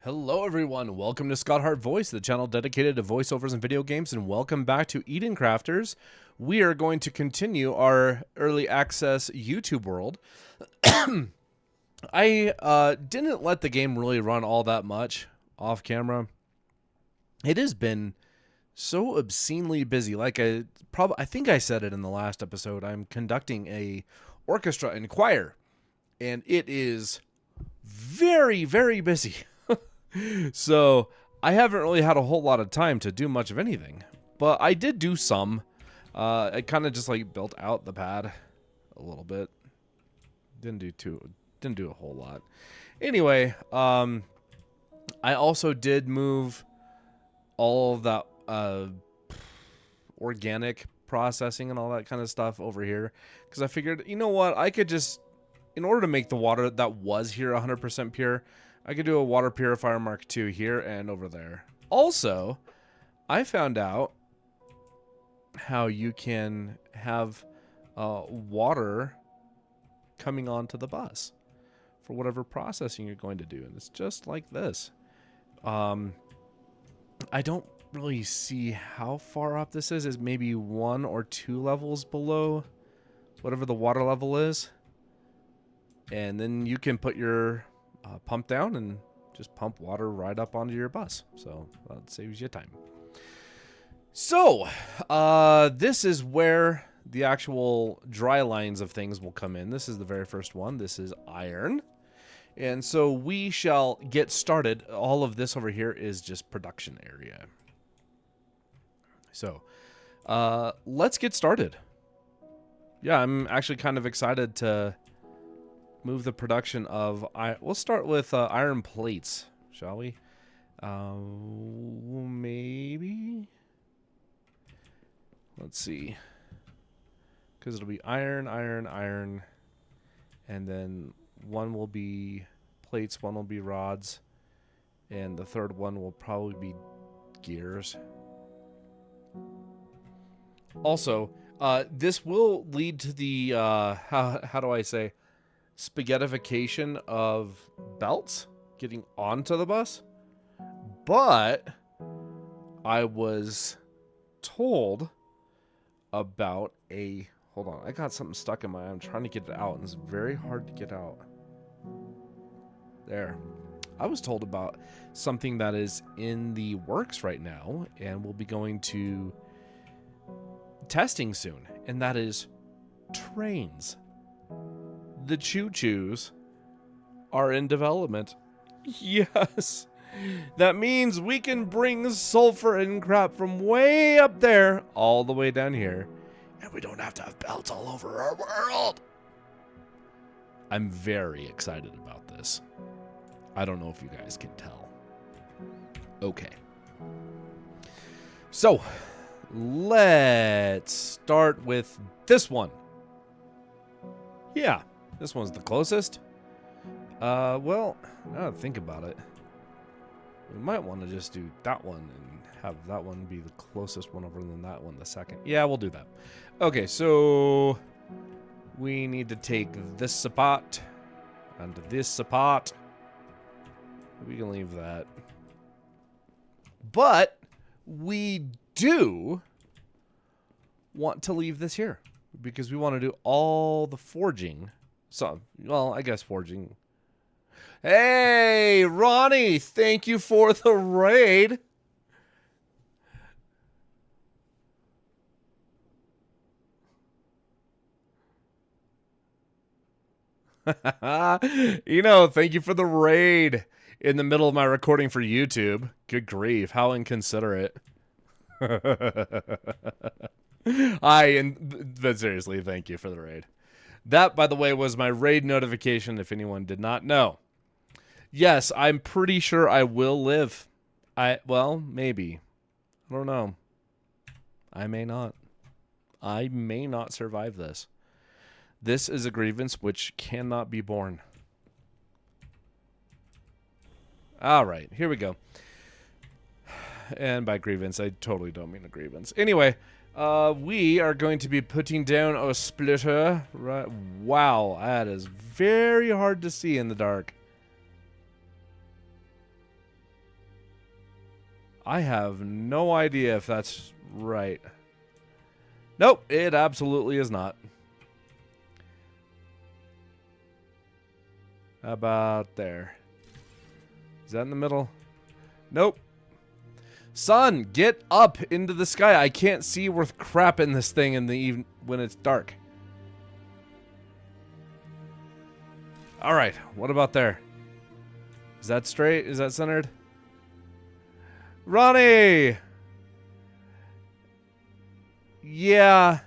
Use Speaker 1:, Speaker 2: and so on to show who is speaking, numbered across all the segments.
Speaker 1: Hello everyone, welcome to Scott Hart Voice, the channel dedicated to voiceovers and video games, and welcome back to Eden Crafters. We are going to continue our early access YouTube world. I didn't let the game really run all that much off camera. It has been so obscenely busy. I think I said it in the last episode. I'm conducting a orchestra and choir, and it is very, very busy. So I haven't really had a whole lot of time to do much of anything, but I did do some. I kind of just like built out the pad a little bit. Didn't do a whole lot. Anyway, I also did move all of that organic processing and all that kind of stuff over here because I figured, you know what, I could just, in order to make the water that was here 100% pure, I could do a water purifier Mark II here and over there. Also, I found out how you can have water coming onto the bus for whatever processing you're going to do. And it's just like this. I don't really see how far up this is. It's maybe 1 or 2 levels below whatever the water level is. And then you can put your pump down and just pump water right up onto your bus. So that saves you time. So this is where the actual dry lines of things will come in. This is the very first one. This is iron. And so we shall get started. All of this over here is just production area. So let's get started. Yeah, I'm actually kind of excited to move the production of we'll start with iron plates, shall we? Maybe. Let's see. Because it'll be iron, and then one will be plates, one will be rods, and the third one will probably be gears. Also, this will lead to the how do I say, spaghettification of belts getting onto the bus. But I was told about hold on, I got something stuck in my eye. I'm trying to get it out and it's very hard to get out. There. I was told about something that is in the works right now and we'll be going to testing soon, and that is trains. The choo-choos are in development. Yes. That means we can bring sulfur and crap from way up there all the way down here. And we don't have to have belts all over our world. I'm very excited about this. I don't know if you guys can tell. Okay. So, let's start with this one. Yeah. This one's the closest. Well, now that I think about it, we might want to just do that one and have that one be the closest one over than that one the second. Yeah, we'll do that. Okay, so we need to take this support and this support. We can leave that. But we do want to leave this here because we want to do all the forging. So, well, I guess forging. Hey, Ronnie, thank you for the raid. Thank you for the raid in the middle of my recording for YouTube. Good grief, how inconsiderate. But seriously, thank you for the raid. That, by the way, was my raid notification, if anyone did not know. Yes, I'm pretty sure I will live. Well, maybe. I don't know. I may not. I may not survive this. This is a grievance which cannot be borne. All right, here we go. And by grievance, I totally don't mean a grievance. Anyway, we are going to be putting down a splitter. Right? Wow, that is very hard to see in the dark. I have no idea if that's right. Nope, it absolutely is not. How about there? Is that in the middle? Nope. Sun, get up into the sky. I can't see worth crap in this thing in the even when it's dark. All right, what about there? Is that straight? Is that centered? Ronnie! Yeah,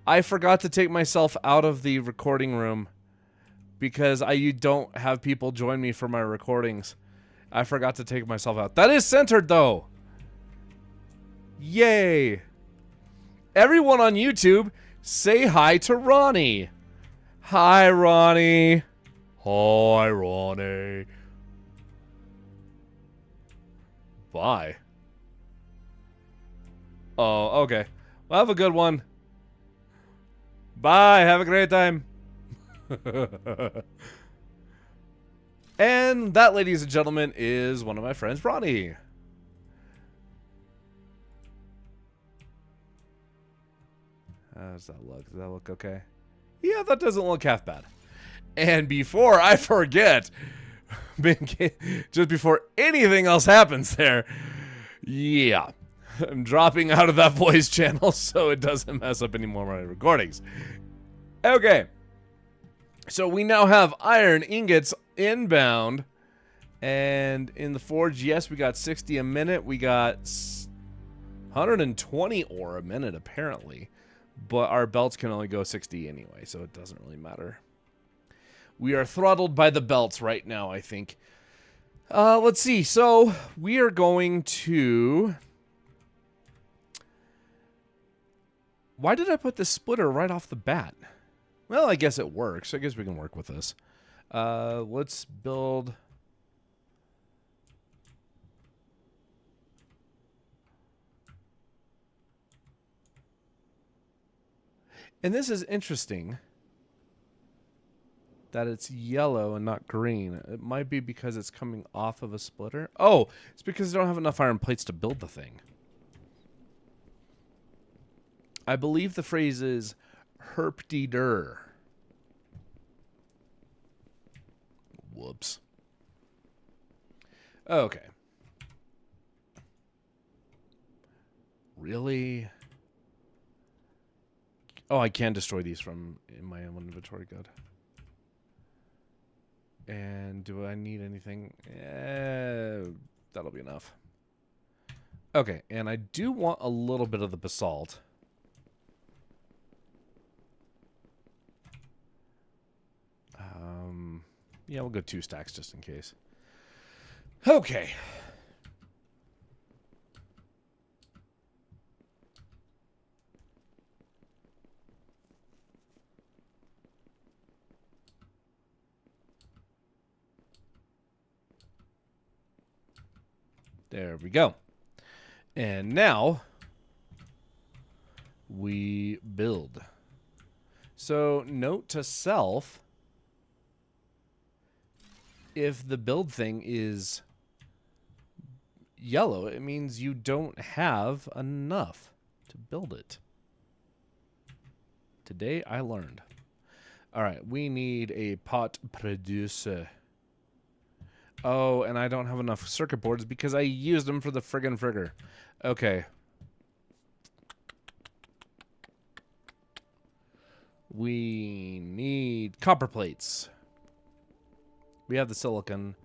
Speaker 1: I forgot to take myself out of the recording room because you don't have people join me for my recordings. I forgot to take myself out. That is centered, though. Yay. Everyone on YouTube, say hi to Ronnie. Hi, Ronnie. Hi, Ronnie. Bye. Oh, okay. Well, have a good one. Bye. Have a great time. And that, ladies and gentlemen, is one of my friends, Ronnie. How does that look? Does that look okay? Yeah, that doesn't look half bad. And before I forget, just before anything else happens there, yeah, I'm dropping out of that voice channel so it doesn't mess up any more of my recordings. Okay. So we now have iron ingots inbound. And in the forge, yes, we got 60 a minute. We got 120 ore a minute, apparently. But our belts can only go 60 anyway, so it doesn't really matter. We are throttled by the belts right now, I think. Let's see. So we are going to... Why did I put this splitter right off the bat? Well, I guess it works. I guess we can work with this. Let's build... And this is interesting that it's yellow and not green. It might be because it's coming off of a splitter. Oh, it's because I don't have enough iron plates to build the thing. I believe the phrase is herp-de-der. Whoops. Okay. Really? Oh, I can destroy these from in my own inventory. Good. And do I need anything? That'll be enough. Okay, and I do want a little bit of the basalt. Yeah, we'll go 2 stacks just in case. Okay. There we go. And now we build. So note to self, if the build thing is yellow, it means you don't have enough to build it. Today I learned. All right, we need a pot producer. Oh, and I don't have enough circuit boards because I used them for the friggin' frigger. Okay. We need copper plates. We have the silicon.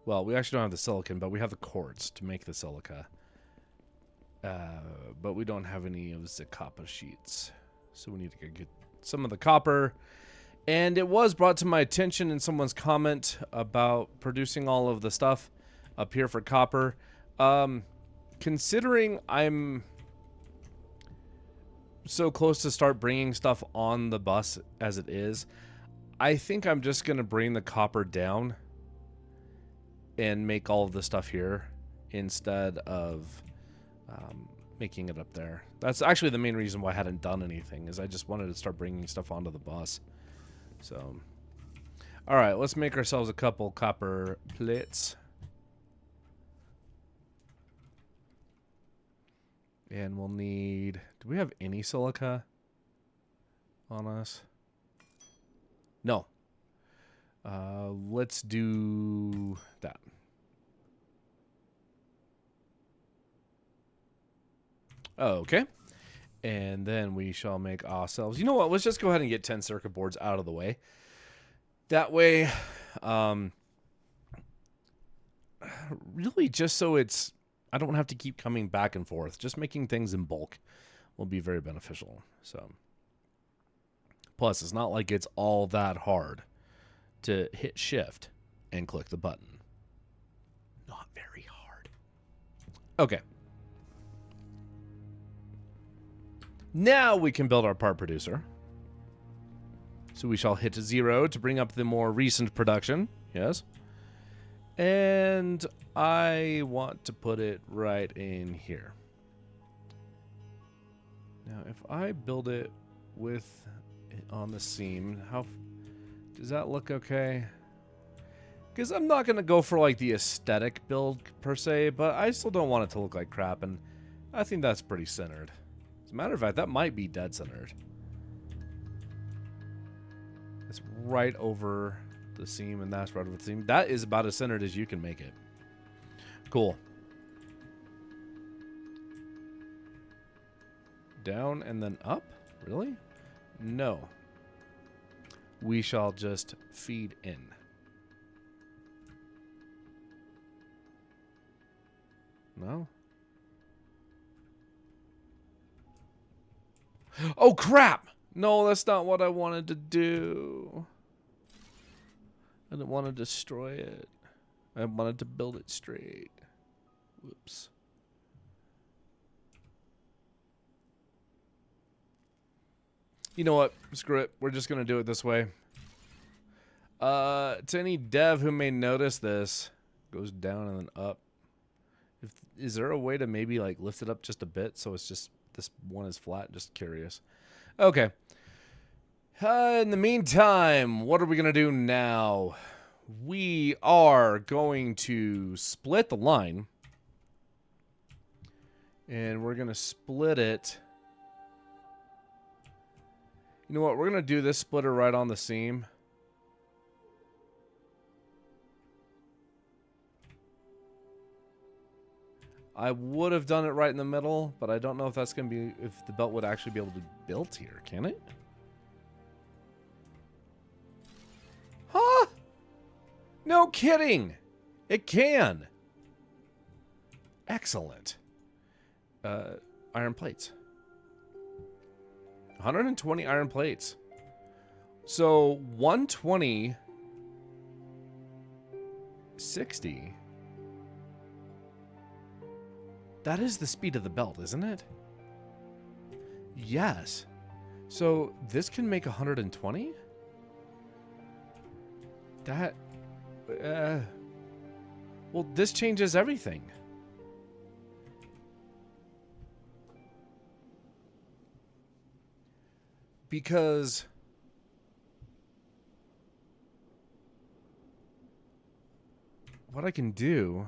Speaker 1: Well, we actually don't have the silicon, but we have the quartz to make the silica. But we don't have any of the copper sheets. So we need to get some of the copper. And it was brought to my attention in someone's comment about producing all of the stuff up here for copper. Considering I'm so close to start bringing stuff on the bus as it is, I think I'm just going to bring the copper down and make all of the stuff here instead of making it up there. That's actually the main reason why I hadn't done anything, is I just wanted to start bringing stuff onto the bus. So, all right, let's make ourselves a couple copper plates. And we'll need... Do we have any silica on us? No. Let's do that. Okay. And then we shall make ourselves... You know what? Let's just go ahead and get 10 circuit boards out of the way. That way, really just so it's... I don't have to keep coming back and forth. Just making things in bulk will be very beneficial. So, plus, it's not like it's all that hard to hit shift and click the button. Not very hard. Okay. Now we can build our part producer. So we shall hit 0 to bring up the more recent production. Yes. And I want to put it right in here. Now, if I build it with it on the seam, how does that look okay? Because I'm not going to go for like the aesthetic build per se, but I still don't want it to look like crap, and I think that's pretty centered. As a matter of fact, that might be dead centered. It's right over the seam, and that's right over the seam. That is about as centered as you can make it. Cool. Down and then up? Really? No. We shall just feed in. No? Oh, crap! No, that's not what I wanted to do. I didn't want to destroy it. I wanted to build it straight. Whoops. You know what? Screw it. We're just going to do it this way. To any dev who may notice this, goes down and then up. Is there a way to maybe like lift it up just a bit so it's just this one is flat? Just curious. Okay. In the meantime, what are we going to do now? We are going to split the line. And we're going to split it. You know what? We're going to do this splitter right on the seam. I would have done it right in the middle, but I don't know if that's going to be, if the belt would actually be able to be built here. Can it? Huh? No kidding. It can. Excellent. Iron plates. 120 iron plates. So 120, 60. That is the speed of the belt, isn't it? Yes. So this can make 120? That... well, this changes everything. Because... what I can do...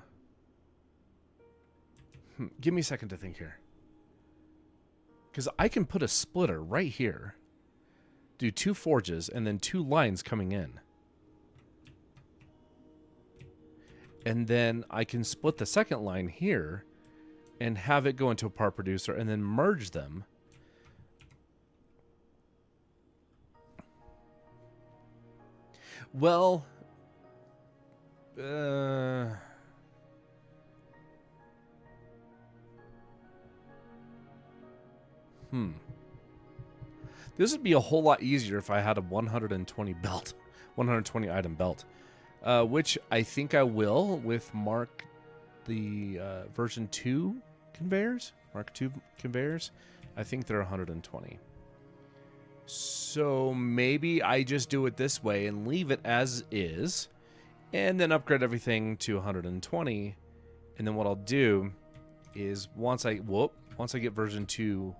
Speaker 1: give me a second to think here. Because I can put a splitter right here, do 2 forges, and then 2 lines coming in. And then I can split the second line here and have it go into a part producer and then merge them. Well, this would be a whole lot easier if I had a 120 belt, 120 item belt, which I think I will with the version 2 conveyors, Mark 2 conveyors. I think they're 120. So maybe I just do it this way and leave it as is, and then upgrade everything to 120. And then what I'll do is once I get version 2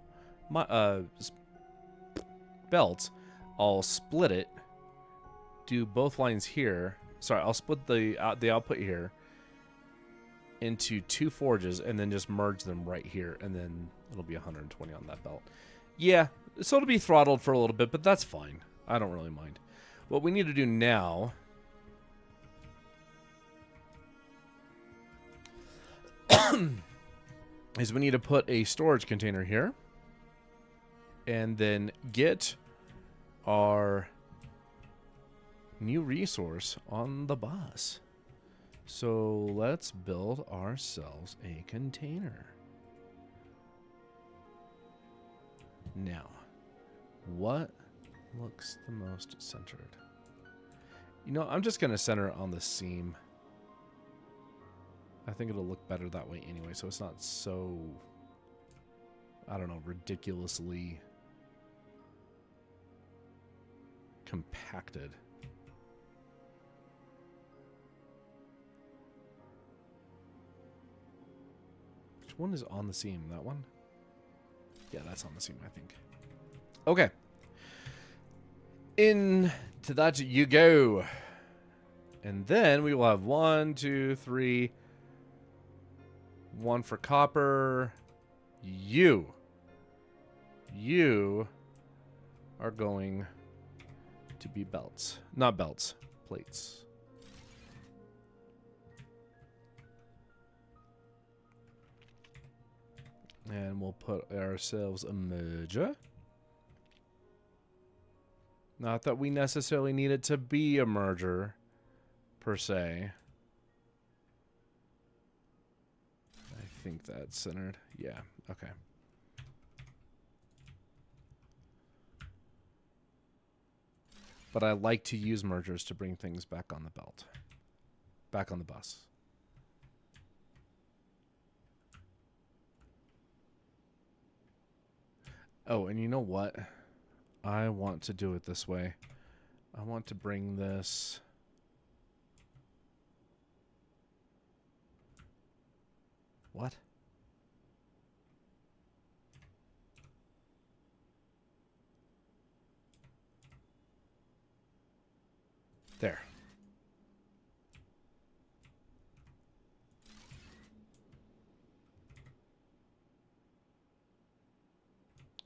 Speaker 1: belts, I'll split it, do both lines here. Sorry, I'll split the output here, into 2 forges and then just merge them right here, and then it'll be 120 on that belt. Yeah, so it'll be throttled for a little bit, but that's fine. I don't really mind. What we need to do now is we need to put a storage container here and then get our new resource on the bus. So let's build ourselves a container. Now, what looks the most centered? You know, I'm just going to center it on the seam. I think it'll look better that way anyway, so it's not so, I don't know, ridiculously compacted. Which one is on the seam? That one? Yeah, that's on the seam, I think. Okay. Into that you go. And then we will have 1, 2, 3. 1 for copper. You are going to be belts. Not belts. Plates. And we'll put ourselves a merger. Not that we necessarily need it to be a merger, per se. I think that's centered. Yeah, okay. But I like to use mergers to bring things back on the belt. Back on the bus. Oh, and you know what? I want to do it this way. I want to bring this... What? There.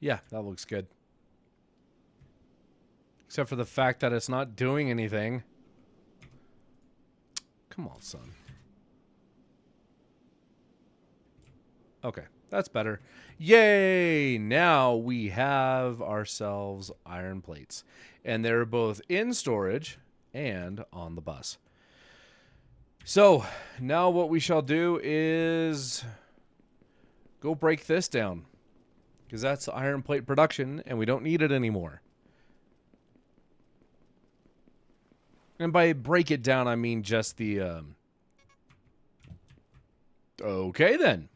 Speaker 1: Yeah, that looks good. Except for the fact that it's not doing anything. Come on, son. Okay, that's better. Yay! Now we have ourselves iron plates. And they're both in storage and on the bus. So, now what we shall do is go break this down. Because that's iron plate production, and we don't need it anymore. And by break it down, I mean just the... Okay, then.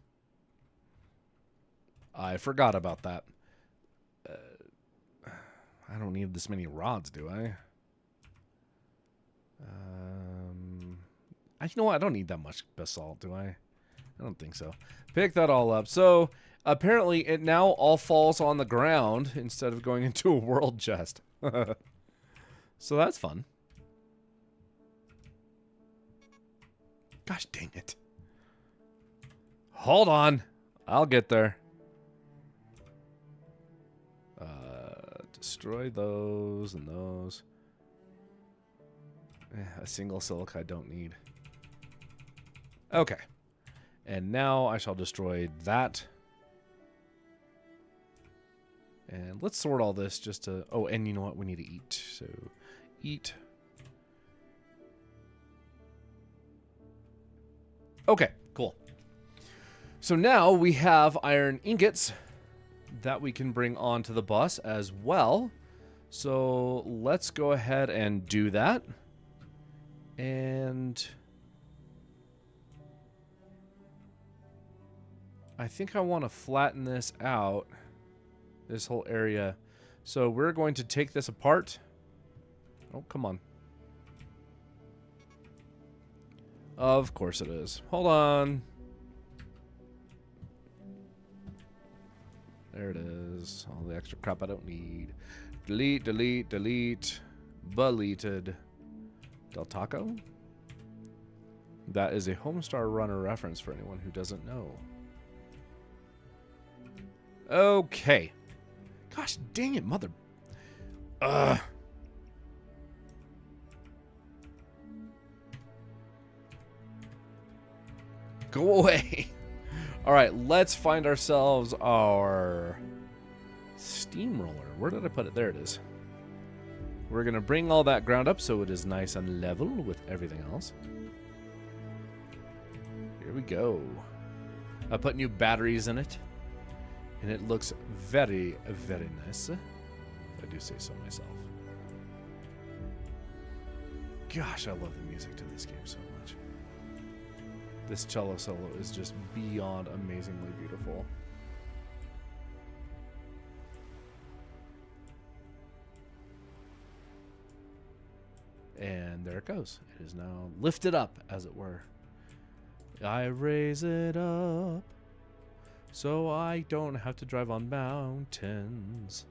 Speaker 1: I forgot about that. I don't need this many rods, do I? You know what? I don't need that much basalt, do I? I don't think so. Pick that all up. So... Apparently, it now all falls on the ground instead of going into a world chest. So that's fun. Gosh dang it. Hold on. I'll get there. Destroy those and those. A single silk I don't need. Okay. And now I shall destroy that. And let's sort all this just to... Oh, and you know what? We need to eat. So, eat. Okay, cool. So now we have iron ingots that we can bring onto the bus as well. So let's go ahead and do that. And... I think I want to flatten this out. This whole area. So we're going to take this apart. Oh, come on. Of course it is. Hold on. There it is. All the extra crap I don't need. Delete, delete, delete. Deleted. Del Taco? That is a Homestar Runner reference for anyone who doesn't know. Okay. Gosh dang it, mother. Go away. All right, let's find ourselves our steamroller. Where did I put it? There it is. We're going to bring all that ground up so it is nice and level with everything else. Here we go. I put new batteries in it, and it looks very, very nice, if I do say so myself. Gosh, I love the music to this game so much. This cello solo is just beyond amazingly beautiful. And there it goes. It is now lifted up, as it were. I raise it up so I don't have to drive on mountains.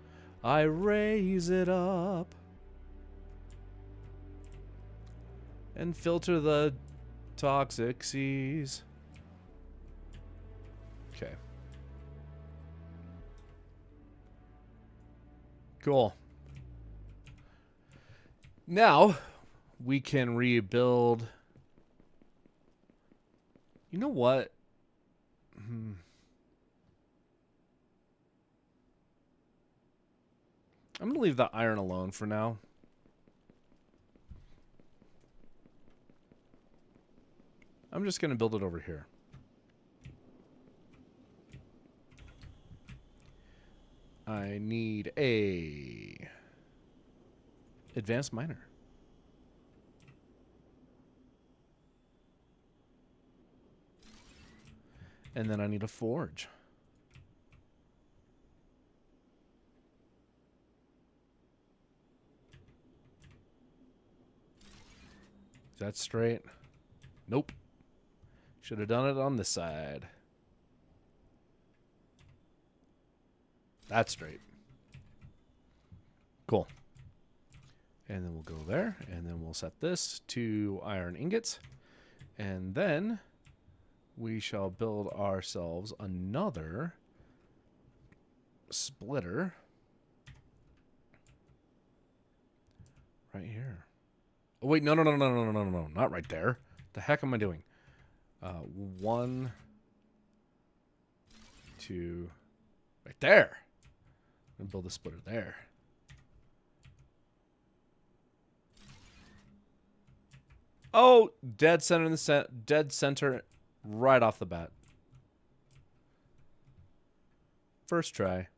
Speaker 1: I raise it up and filter the toxic seas. Okay. Cool. Now we can rebuild. You know what? I'm going to leave the iron alone for now. I'm just going to build it over here. I need a advanced miner. And then I need a forge. Is that straight? Nope. Should have done it on this side. That's straight. Cool. And then we'll go there, and then we'll set this to iron ingots. And then we shall build ourselves another splitter right here. Oh, wait, no, not right there. The heck am I doing? 1, 2, right there. I'm gonna build a splitter there. Oh, dead center in the dead center right off the bat. First try.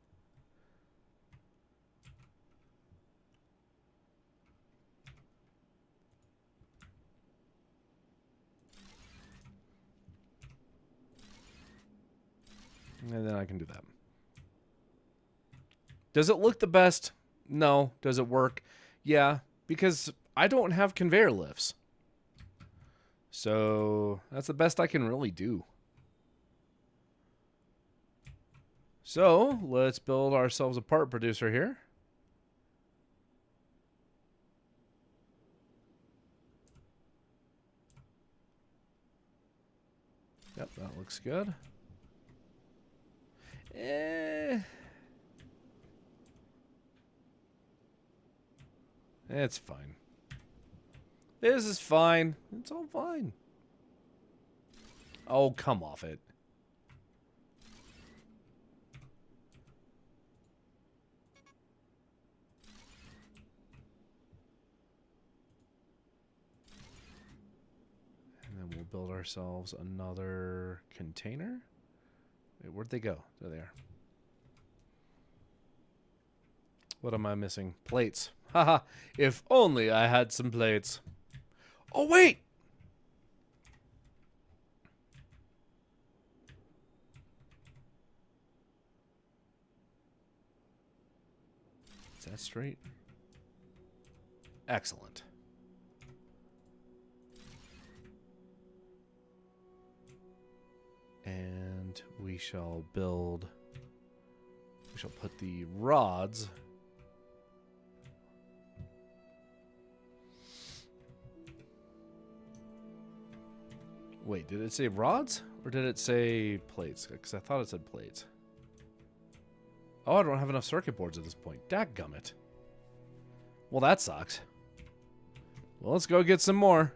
Speaker 1: And then I can do that. Does it look the best? No. Does it work? Yeah, because I don't have conveyor lifts. So that's the best I can really do. So let's build ourselves a part producer here. Yep, that looks good. It's fine. This is fine. It's all fine. Oh, come off it. And then we'll build ourselves another container. Wait, where'd they go? There they are. What am I missing? Plates. Haha. If only I had some plates. Oh, wait! Is that straight? Excellent. And we shall build... We shall put the rods... Wait, did it say rods? Or did it say plates? Because I thought it said plates. Oh, I don't have enough circuit boards at this point. Dadgummit. Well, that sucks. Well, let's go get some more.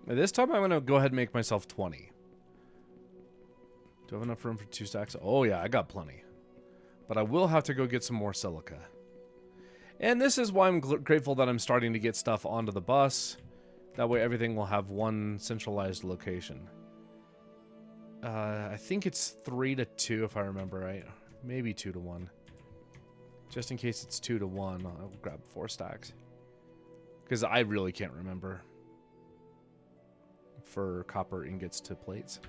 Speaker 1: This time I'm going to go ahead and make myself 20. Do I have enough room for 2 stacks? Oh, yeah, I got plenty. But I will have to go get some more silica. And this is why I'm grateful that I'm starting to get stuff onto the bus. That way everything will have one centralized location. I think it's 3-2 if I remember right. Maybe 2-1. Just in case it's 2-1, I'll grab 4 stacks. Because I really can't remember. For copper ingots to plates.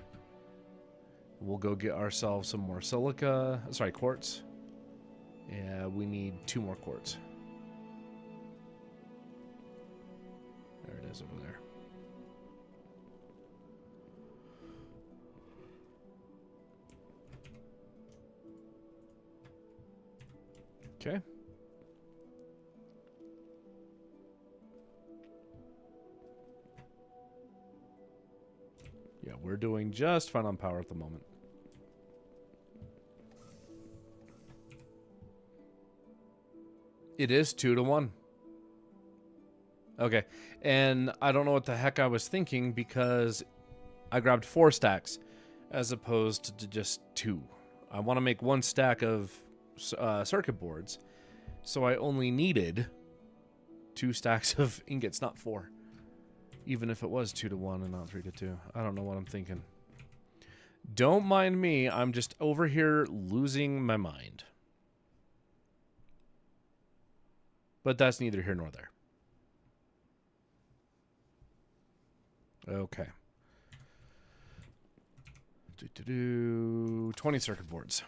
Speaker 1: We'll go get ourselves some more silica. Sorry, quartz. Yeah, we need 2 more quartz. There it is over there. Okay. Yeah, we're doing just fine on power at the moment. It is 2-1. Okay, and I don't know what the heck I was thinking because I grabbed 4 stacks as opposed to just 2. I want to make 1 stack of circuit boards, so I only needed 2 stacks of ingots, not 4. Even if it was 2-1 and not 3-2. I don't know what I'm thinking. Don't mind me, I'm just over here losing my mind. But that's neither here nor there. Okay. 20 circuit boards.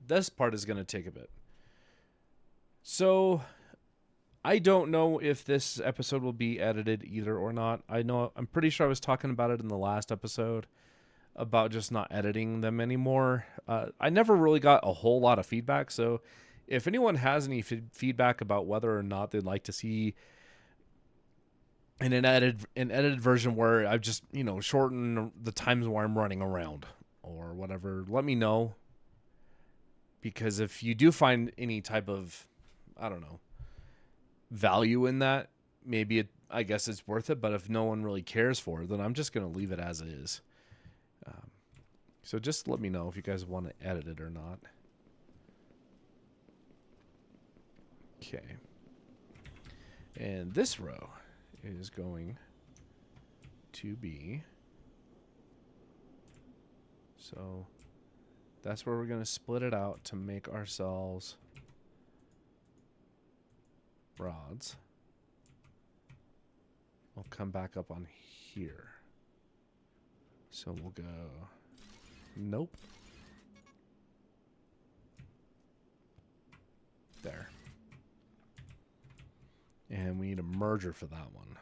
Speaker 1: This part is going to take a bit. So, I don't know if this episode will be edited either or not. I'm pretty sure I was talking about it in the last episode about just not editing them anymore. I never really got a whole lot of feedback, so if anyone has any feedback about whether or not they'd like to see an edited version where I've just, shorten the times where I'm running around or whatever, let me know. Because if you do find any type of, I don't know, value in that, maybe I guess it's worth it. But if no one really cares for it, then I'm just going to leave it as is. So just let me know if you guys want to edit it or not. Okay. And this row is going to be, so that's where we're going to split it out to make ourselves rods. I'll come back up on here. So we'll go, nope. There. And we need a merger for that one.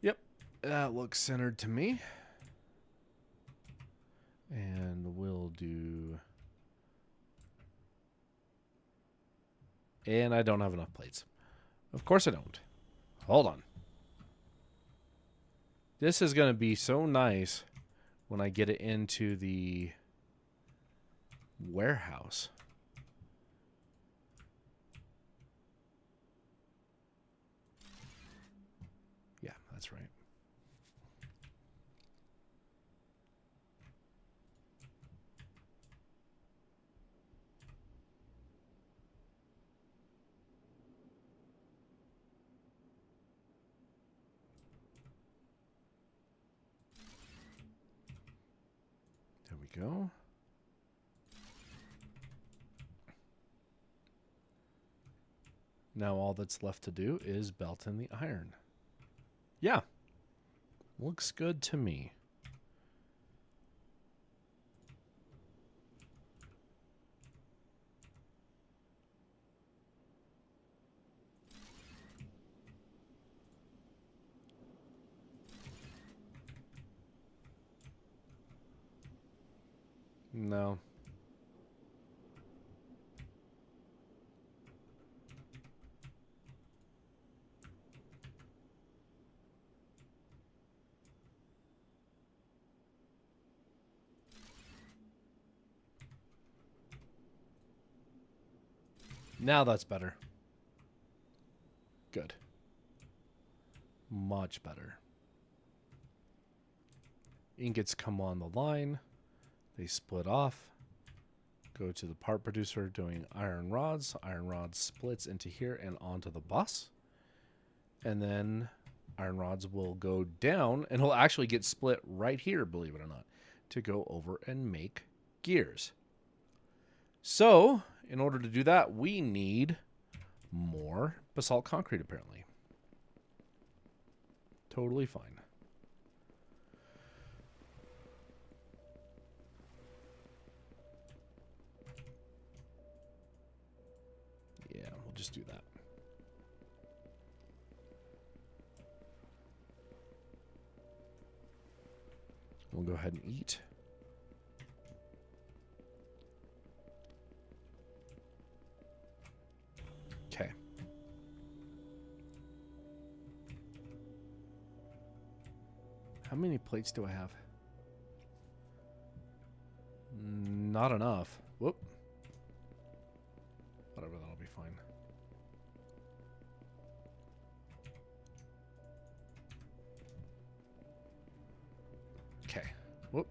Speaker 1: Yep, that looks centered to me. And we'll do... And I don't have enough plates. Of course I don't. Hold on. This is going to be so nice when I get it into the warehouse. Yeah, that's right. There we go. Now all that's left to do is belt in the iron. Yeah. Looks good to me. No. Now that's better. Good. Much better. Ingots come on the line. They split off. Go to the part producer doing iron rods. Iron rods splits into here and onto the bus. And then iron rods will go down and it'll actually get split right here, believe it or not, to go over and make gears. So, in order to do that, we need more basalt concrete, apparently. Totally fine. Yeah, we'll just do that. We'll go ahead and eat. Okay. How many plates do I have? Not enough. Whoop. Whatever, that'll be fine. Okay. Whoop.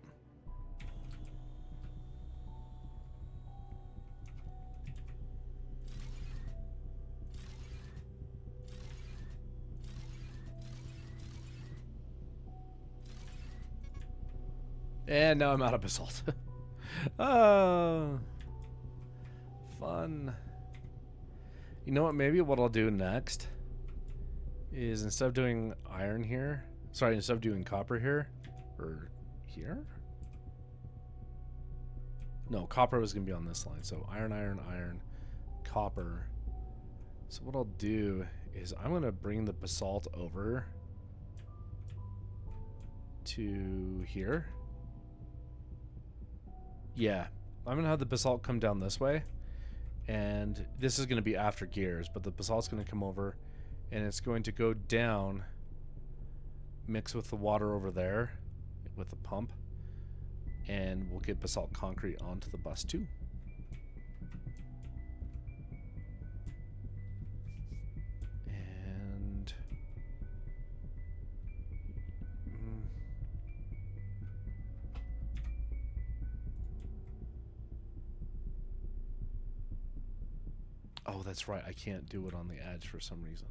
Speaker 1: And now I'm out of basalt. Oh, fun. You know what? Maybe what I'll do next is instead of doing iron here, sorry, instead of doing copper here, or here? No, copper was going to be on this line. So iron, iron, iron, copper. So what I'll do is I'm going to bring the basalt over to here. Yeah, I'm going to have the basalt come down this way. And this is going to be after gears, but the basalt's going to come over and it's going to go down, mix with the water over there with the pump, and we'll get basalt concrete onto the bus too. And oh, that's right. I can't do it on the edge for some reason.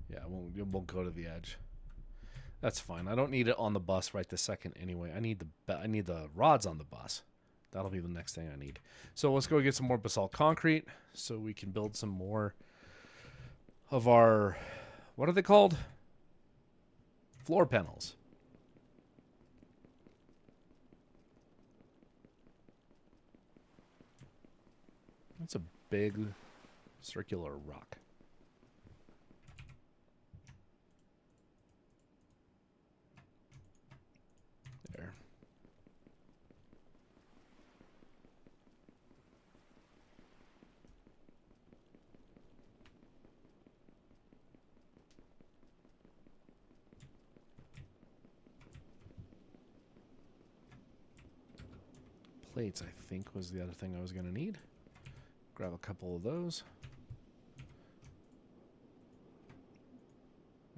Speaker 1: Yeah, it won't go to the edge. That's fine. I don't need it on the bus right this second anyway. I need the rods on the bus. That'll be the next thing I need. So let's go get some more basalt concrete so we can build some more of our, what are they called? Floor panels. That's a big circular rock. There. Plates, I think, was the other thing I was going to need. Grab a couple of those.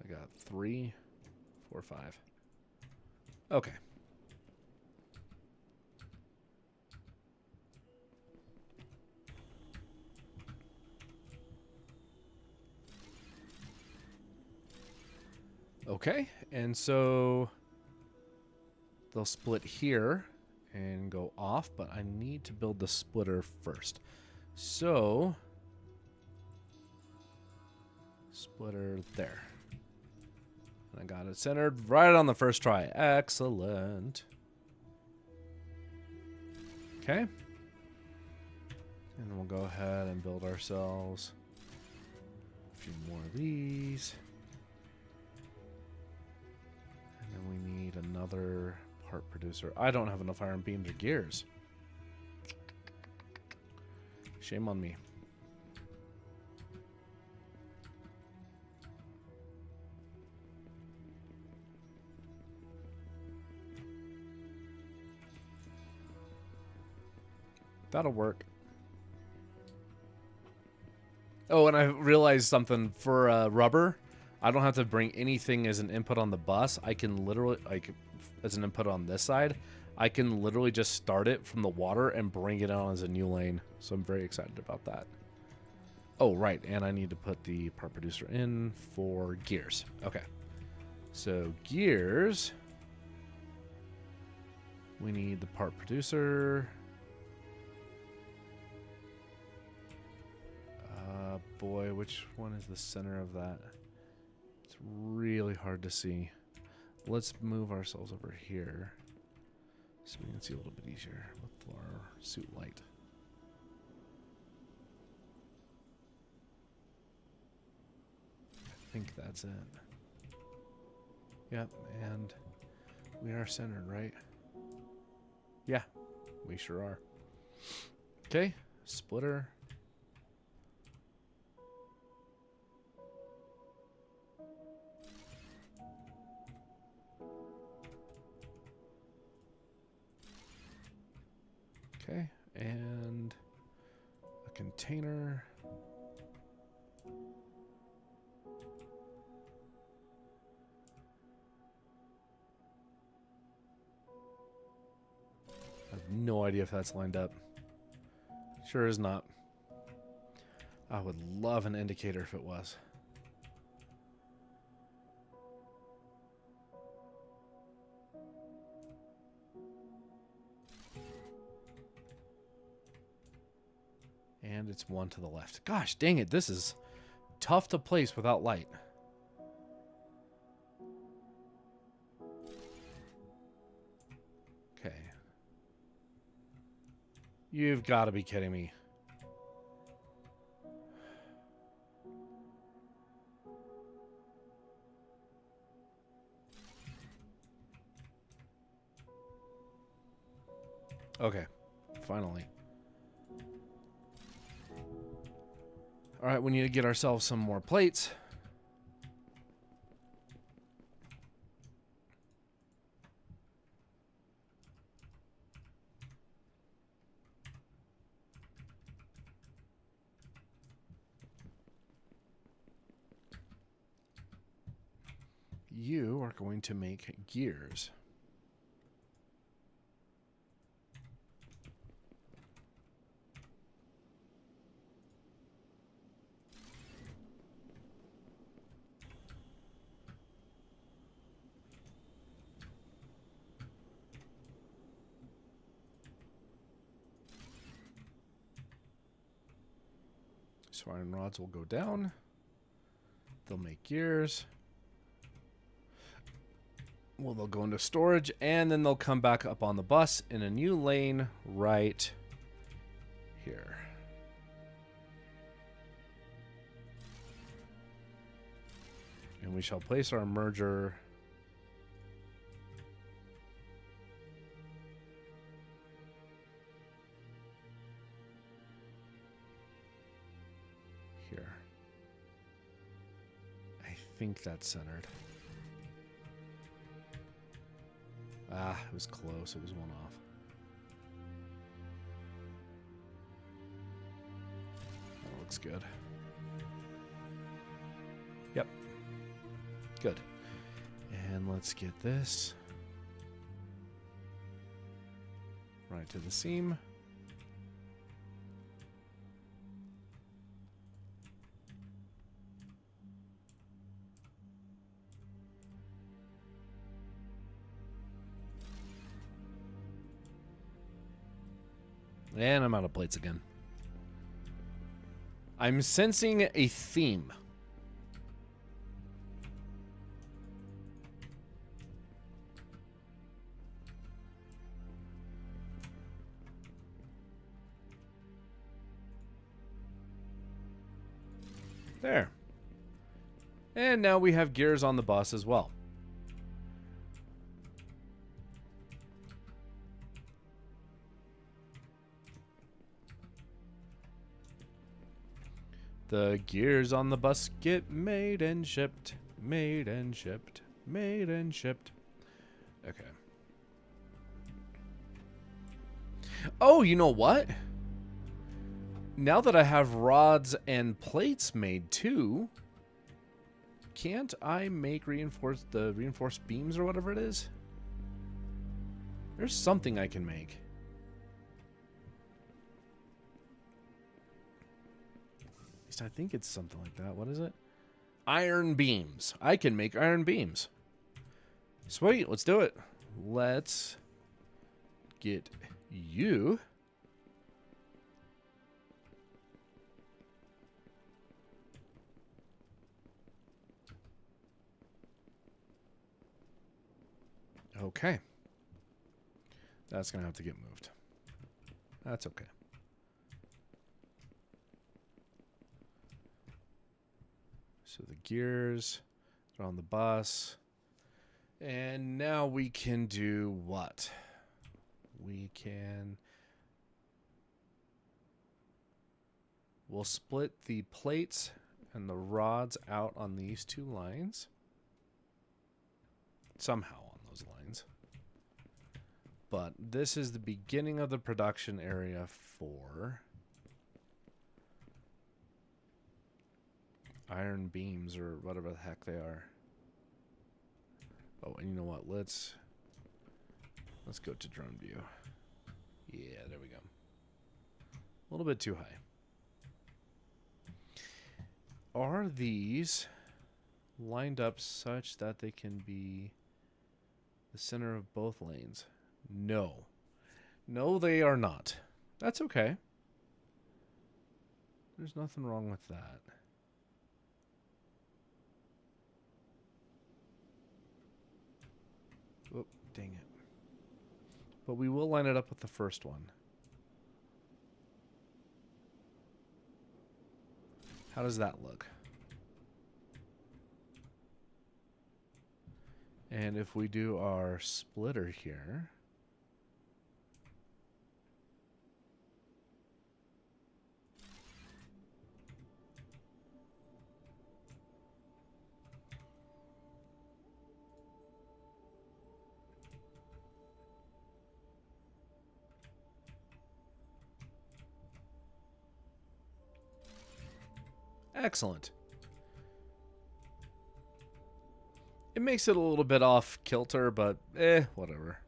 Speaker 1: I got 3, 4, 5. Okay. Okay, and so they'll split here and go off, but I need to build the splitter first. So, splitter there. I got it centered right on the first try. Excellent. Okay. And then we'll go ahead and build ourselves a few more of these. And then we need another Part producer. I don't have enough iron beams or gears. Shame on me. That'll work. Oh, and I realized something for rubber. I don't have to bring anything as an input on the bus. I can literally, like, as an input on this side, I can literally just start it from the water and bring it on as a new lane. So I'm very excited about that. Oh, right. And I need to put the part producer in for gears. Okay. So gears. We need the part producer. Boy, which one is the center of that? It's really hard to see. Let's move ourselves over here so we can see a little bit easier with our suit light. I think that's it. Yep, and we are centered, right? Yeah, we sure are. Okay, splitter. Okay, and a container. I have no idea if that's lined up. Sure is not. I would love an indicator if it was. And it's one to the left. Gosh, dang it. This is tough to place without light. Okay. You've got to be kidding me. Okay. Finally. All right, we need to get ourselves some more plates. You are going to make gears. So iron rods will go down. They'll make gears. Well, they'll go into storage, and then they'll come back up on the bus in a new lane right here. And we shall place our merger here. I think that's centered. Ah, it was close. It was one off. That looks good. Yep. Good. And let's get this right to the seam. And I'm out of plates again. I'm sensing a theme. There. And now we have gears on the bus as well. The gears on the bus get made and shipped. Made and shipped. Made and shipped. Okay. Oh, you know what? Now that I have rods and plates made too, can't I make reinforced beams or whatever it is? There's something I can make. At least I think it's something like that. What is it? Iron beams. I can make iron beams. Sweet, let's do it. Let's get you. Okay. That's going to have to get moved. That's okay. So the gears are on the bus. And now we can do what? We'll split the plates and the rods out on these two lines. Somehow on those lines. But this is the beginning of the production area for iron beams or whatever the heck they are. Oh, and you know what? Let's go to drone view. Yeah, there we go. A little bit too high. Are these lined up such that they can be the center of both lanes? No. No, they are not. That's okay. There's nothing wrong with that. Oh, dang it. But we will line it up with the first one. How does that look? And if we do our splitter here, excellent. It makes it a little bit off kilter, but whatever.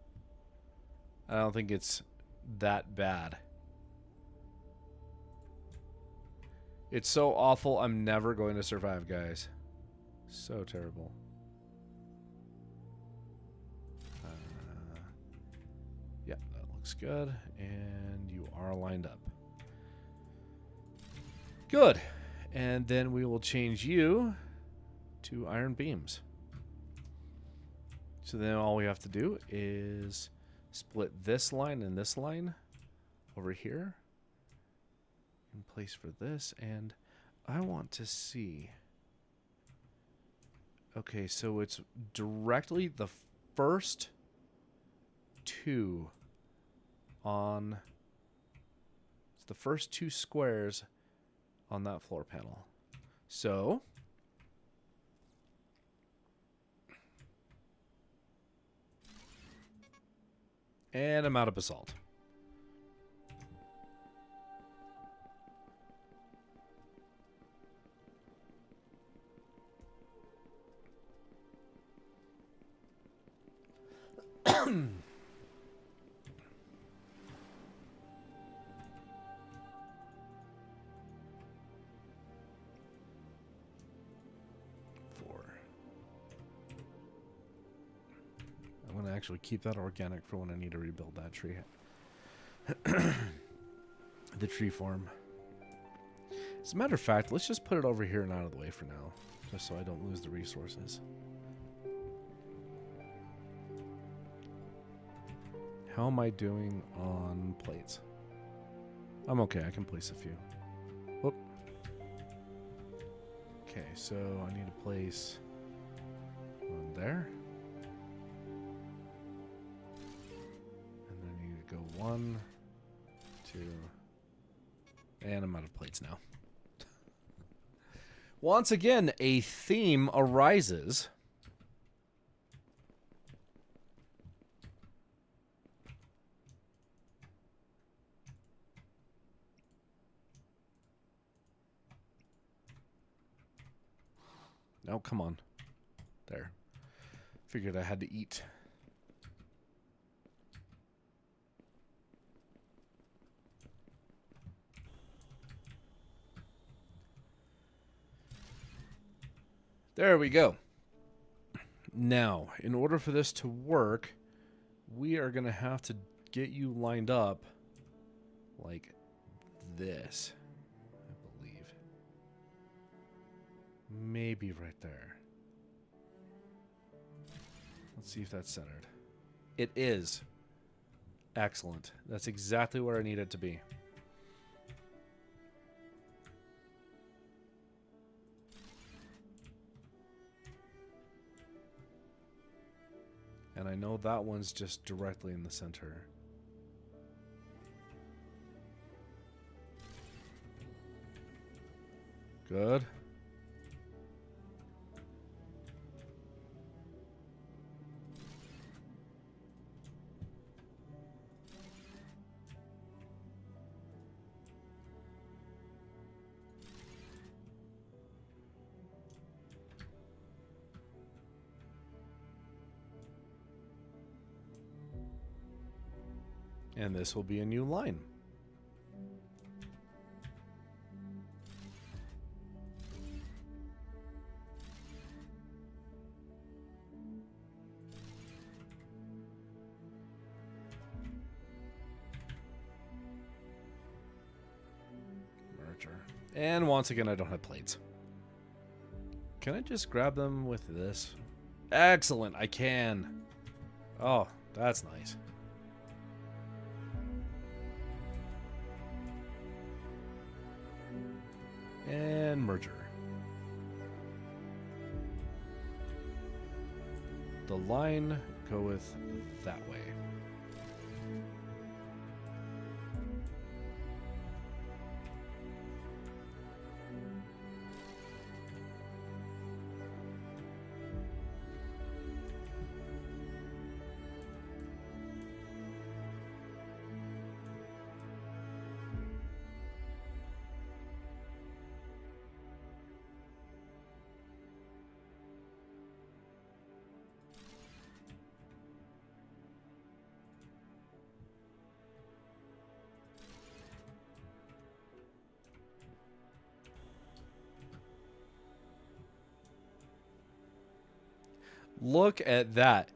Speaker 1: I don't think it's that bad. It's so awful, I'm never going to survive, guys. So terrible. Yeah, that looks good. And you are lined up. Good. And then we will change you to iron beams. So then all we have to do is split this line and this line over here in place for this. And I want to see. Okay, so it's directly the first two on. It's the first two squares on that floor panel. So and I'm out of basalt. I'm going to actually keep that organic for when I need to rebuild that tree. The tree farm. As a matter of fact, let's just put it over here and out of the way for now. Just so I don't lose the resources. How am I doing on plates? I'm okay. I can place a few. Whoop. Okay, so I need to place one there. And then I need to go 1, 2, and I'm out of plates now. Once again, a theme arises. Oh, come on. There. Figured I had to eat. There we go. Now, in order for this to work, we are going to have to get you lined up like this, I believe. Maybe right there. Let's see if that's centered. It is. Excellent. That's exactly where I need it to be. And I know that one's just directly in the center. Good. And this will be a new line. Merger. And once again, I don't have plates. Can I just grab them with this? Excellent, I can. Oh, that's nice. And merger. The line goeth that way. Look at that.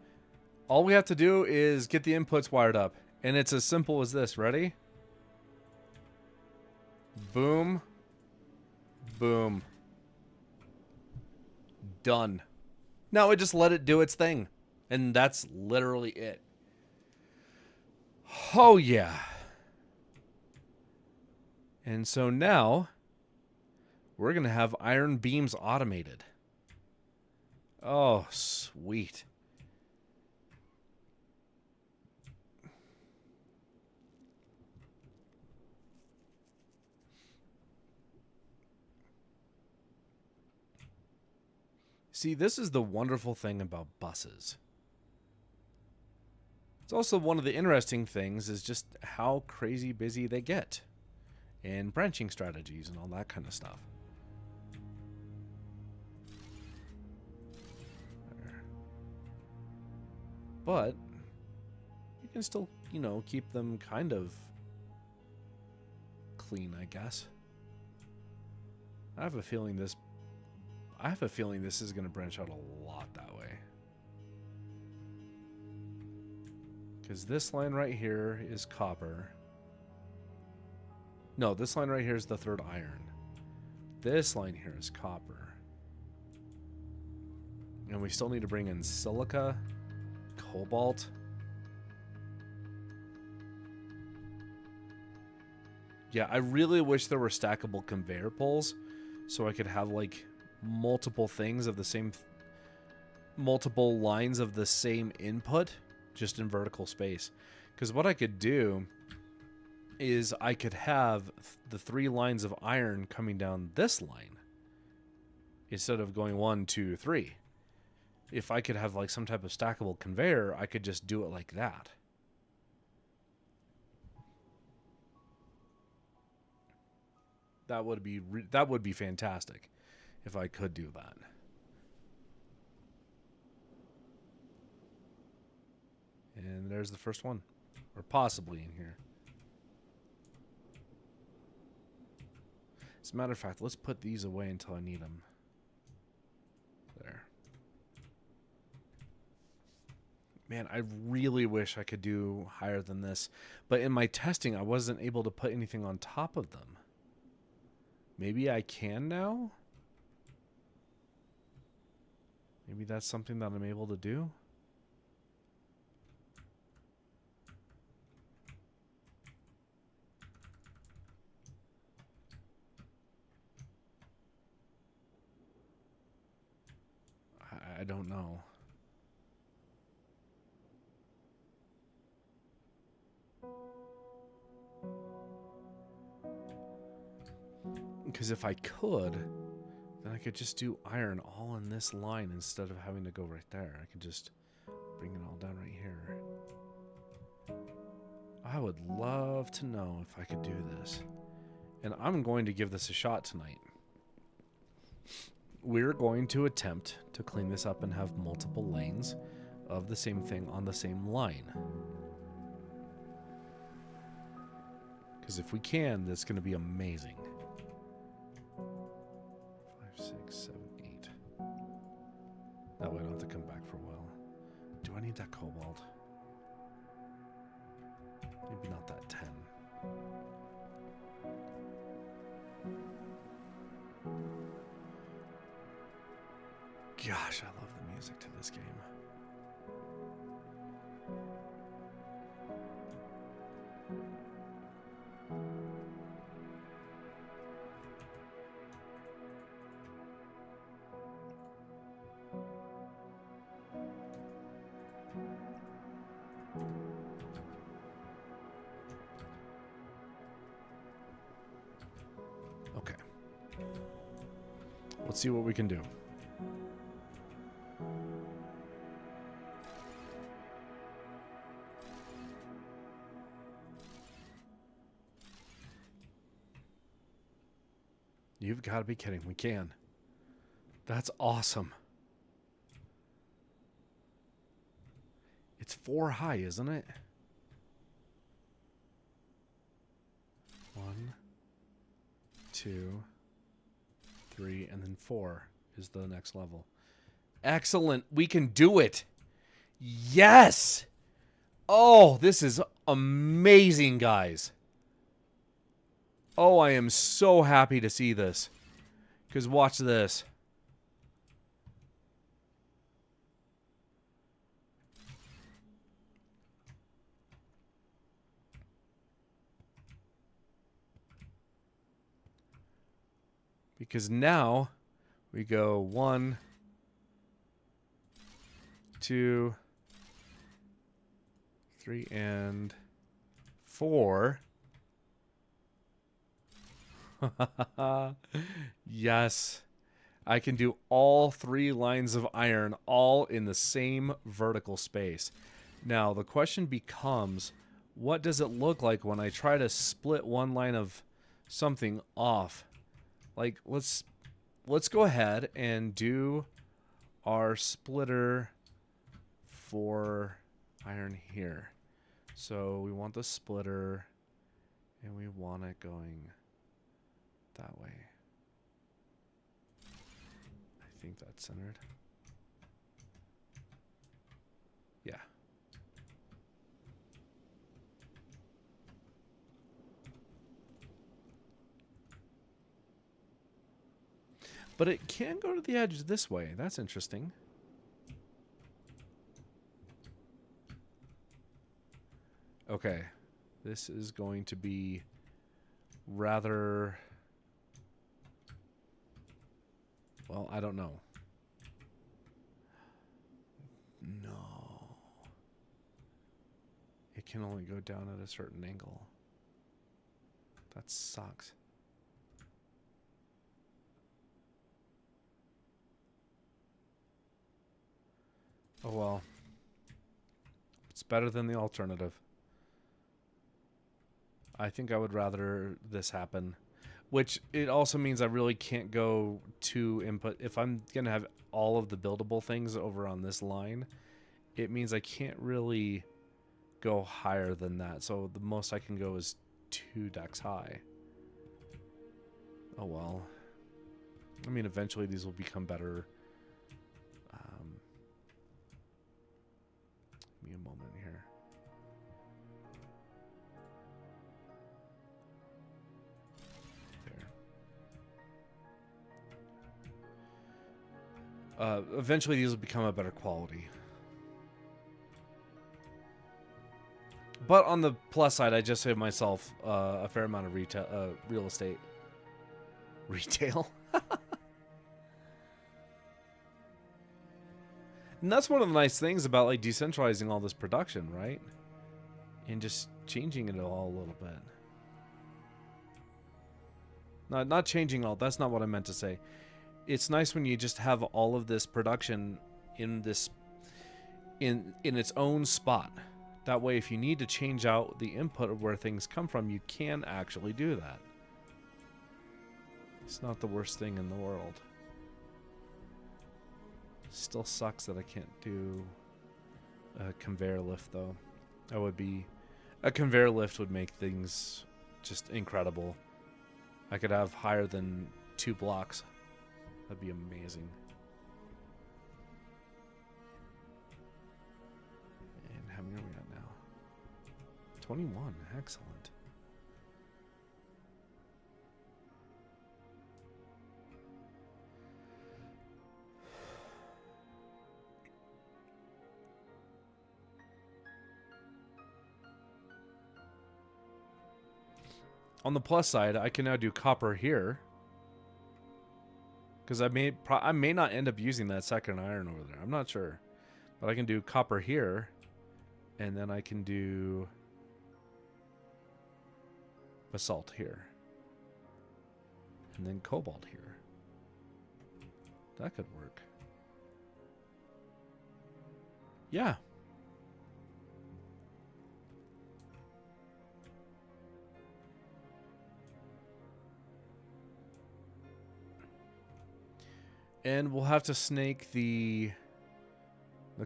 Speaker 1: All we have to do is get the inputs wired up. And it's as simple as this. Ready? Boom. Boom. Done. Now I just let it do its thing. And that's literally it. Oh, yeah. And so now we're going to have iron beams automated. Oh, sweet. See, this is the wonderful thing about buses. It's also one of the interesting things is just how crazy busy they get. And branching strategies and all that kind of stuff. There. But you can still, you know, keep them kind of clean, I guess. I have a feeling this is going to branch out a lot that way. Because this line right here is copper. No, this line right here is the third iron. This line here is copper. And we still need to bring in silica, cobalt. Yeah, I really wish there were stackable conveyor poles so I could have like multiple things of the same, multiple lines of the same input just in vertical space. Because what I could do is I could have the 3 lines of iron coming down this line instead of going 1, 2, 3. If I could have like some type of stackable conveyor, I could just do it like that. That would be fantastic if I could do that. And there's the first one, or possibly in here. As a matter of fact, let's put these away until I need them. There. Man, I really wish I could do higher than this. But in my testing, I wasn't able to put anything on top of them. Maybe I can now? Maybe that's something that I'm able to do? I don't know. Because if I could, then I could just do iron all in this line instead of having to go right there. I could just bring it all down right here. I would love to know if I could do this. And I'm going to give this a shot tonight. We're going to attempt to clean this up and have multiple lanes of the same thing on the same line. Because if we can, that's going to be amazing. 5, 6, 7, 8. That way I don't have to come back for a while. Do I need that cobalt? Maybe not that 10. Gosh, I love the music to this game. Okay. Let's see what we can do. You've got to be kidding. We can. That's awesome. It's 4 high, isn't it? 1, 2, 3, and then 4 is the next level. Excellent. We can do it. Yes. Oh, this is amazing, guys. Oh, I am so happy to see this. Because watch this. Because now we go 1, 2, 3, and 4. Yes. I can do all 3 lines of iron all in the same vertical space. Now, the question becomes, what does it look like when I try to split one line of something off? Like, let's go ahead and do our splitter for iron here. So we want the splitter, and we want it going that way. I think that's centered. Yeah. But it can go to the edge this way. That's interesting. Okay. This is going to be rather... Well, I don't know. No. It can only go down at a certain angle. That sucks. Oh well. It's better than the alternative. I think I would rather this happen. Which it also means I really can't go to input. If I'm going to have all of the buildable things over on this line, it means I can't really go higher than that. So the most I can go is 2 decks high. Oh well. I mean, eventually these will become better. Give me a moment here. There. Eventually these will become a better quality. But on the plus side, I just saved myself a fair amount of real estate. Retail? And that's one of the nice things about like decentralizing all this production, right? And just changing it all a little bit. Not changing all. That's not what I meant to say. It's nice when you just have all of this production in this in its own spot. That way, if you need to change out the input of where things come from, you can actually do that. It's not the worst thing in the world. Still sucks that I can't do a conveyor lift, though. That would be... A conveyor lift would make things just incredible. I could have higher than 2 blocks. That'd be amazing. And how many are we at now? 21. Excellent. On the plus side, I can now do copper here. Because I may not end up using that second iron over there. I'm not sure. But I can do copper here. And then I can do basalt here. And then cobalt here. That could work. Yeah. And we'll have to snake the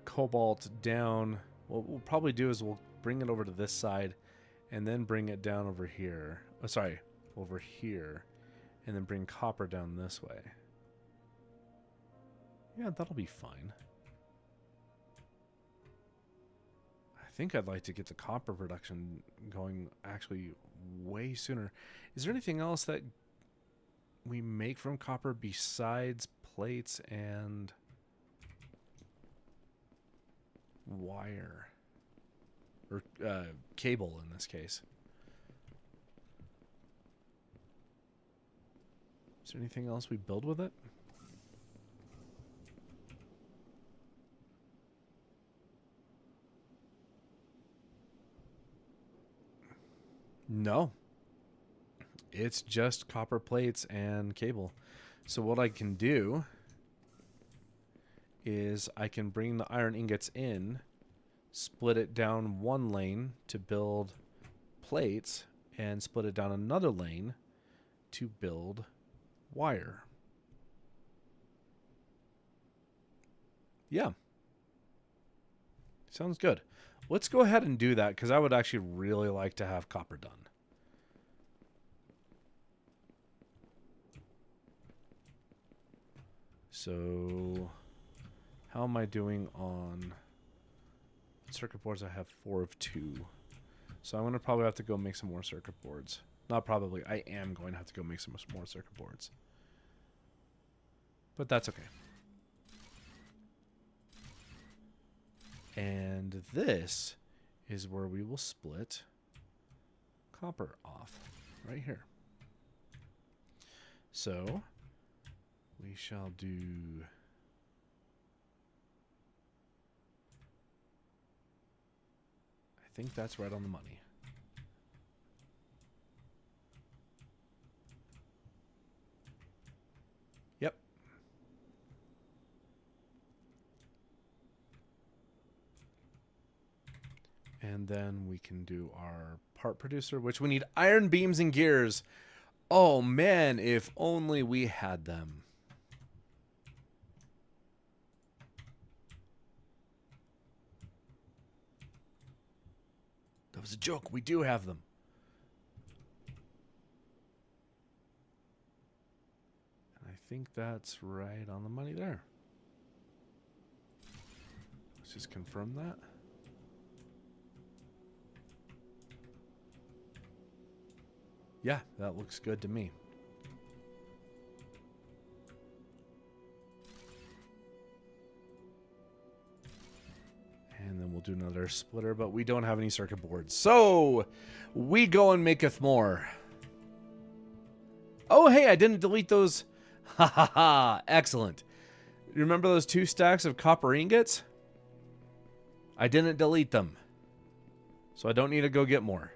Speaker 1: cobalt down. What we'll probably do is we'll bring it over to this side and then bring it down over here. Oh, sorry, over here. And then bring copper down this way. Yeah, that'll be fine. I think I'd like to get the copper production going actually way sooner. Is there anything else that we make from copper besides plates and wire? Or cable in this case. Is there anything else we build with it? No. It's just copper plates and cable. So what I can do is I can bring the iron ingots in, split it down one lane to build plates, and split it down another lane to build wire. Yeah. Sounds good. Let's go ahead and do that, because I would actually really like to have copper done. So, how am I doing on circuit boards? I have 4 of 2. So I'm going to probably have to go make some more circuit boards. Not probably, I am going to have to go make some more circuit boards. But that's okay. And this is where we will split copper off, right here. So we shall do I think that's right on the money. Yep. And then we can do our part producer, which we need iron beams and gears. Oh man, if only we had them. That was a joke. We do have them. And I think that's right on the money there. Let's just confirm that. Yeah, that looks good to me. And then we'll do another splitter, but we don't have any circuit boards. So, we go and maketh more. Oh, hey, I didn't delete those. Ha ha ha, excellent. Remember those 2 stacks of copper ingots? I didn't delete them. So I don't need to go get more.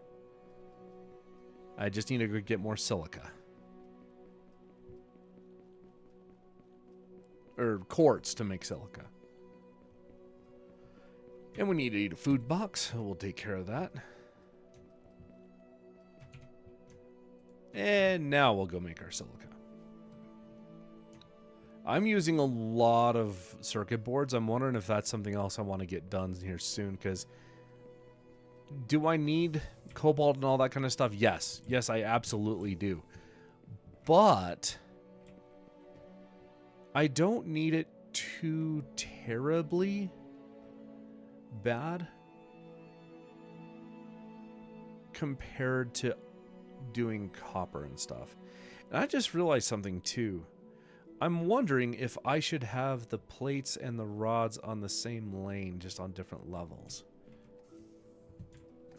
Speaker 1: I just need to go get more silica. Or quartz to make silica. And we need to eat a food box. We'll take care of that. And now we'll go make our silica. I'm using a lot of circuit boards. I'm wondering if that's something else I want to get done here soon, because do I need cobalt and all that kind of stuff? Yes. Yes, I absolutely do. But I don't need it too terribly bad compared to doing copper and stuff. And I just realized something too. I'm wondering if I should have the plates and the rods on the same lane, just on different levels.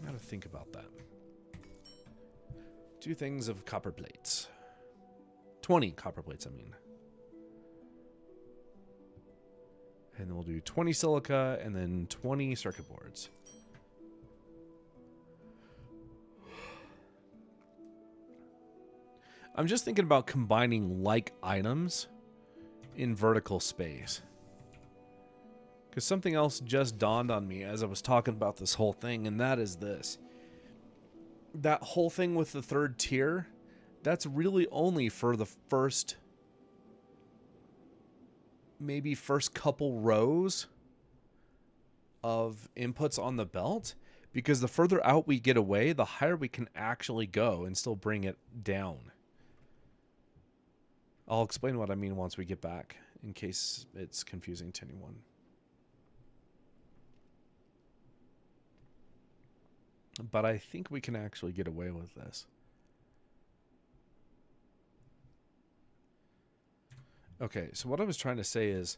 Speaker 1: I gotta think about that. 2 things of copper plates. 20 copper plates, I mean. And then we'll do 20 silica and then 20 circuit boards. I'm just thinking about combining like items in vertical space. Because something else just dawned on me as I was talking about this whole thing, and that is this. That whole thing with the 3rd tier, that's really only for the first, maybe first couple rows of inputs on the belt. Because the further out we get away, the higher we can actually go and still bring it down. I'll explain what I mean once we get back, in case it's confusing to anyone. But I think we can actually get away with this. Okay, so what I was trying to say is,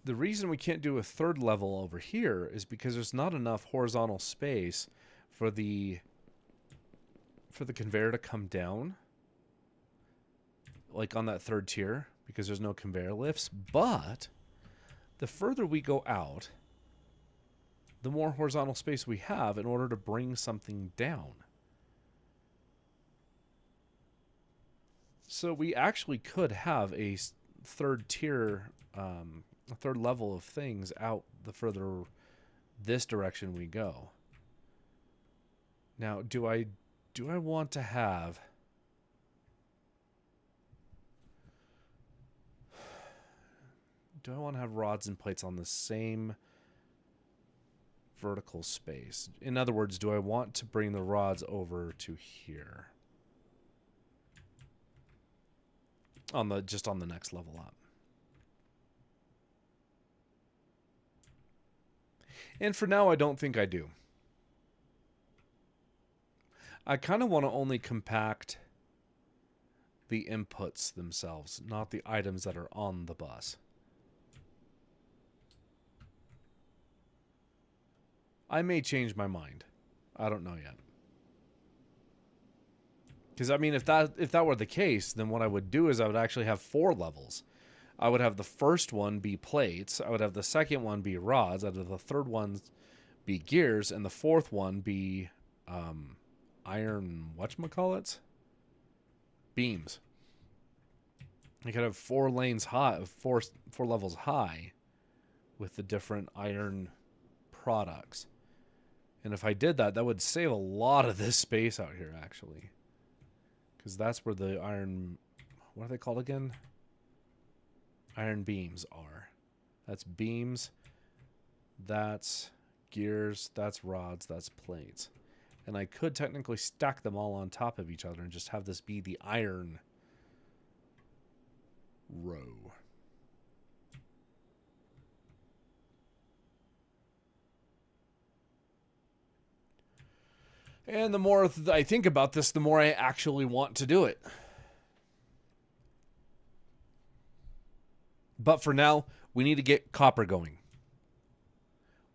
Speaker 1: the reason we can't do a 3rd level over here is because there's not enough horizontal space for the conveyor to come down. Like on that 3rd tier, because there's no conveyor lifts. But the further we go out, the more horizontal space we have in order to bring something down. So we actually could have a 3rd tier, a 3rd level of things out the further this direction we go. Now, do I want to have... Do I want to have rods and plates on the same vertical space? In other words, do I want to bring the rods over to here? Just on the next level up. And for now, I don't think I do. I kind of want to only compact the inputs themselves, not the items that are on the bus. I may change my mind. I don't know yet. Because, I mean, if that were the case, then what I would do is I would actually have 4 levels. I would have the first one be plates. I would have the second one be rods. I'd have the third one be gears. And the 4th one be iron, whatchamacallits? Beams. I could have 4 lanes high, 4 levels high with the different iron products. And if I did that, that would save a lot of this space out here, actually. Because that's where the iron... What are they called again? Iron beams are. That's beams. That's gears. That's rods. That's plates. And I could technically stack them all on top of each other and just have this be the iron row. And the more I think about this, the more I actually want to do it. But for now, we need to get copper going.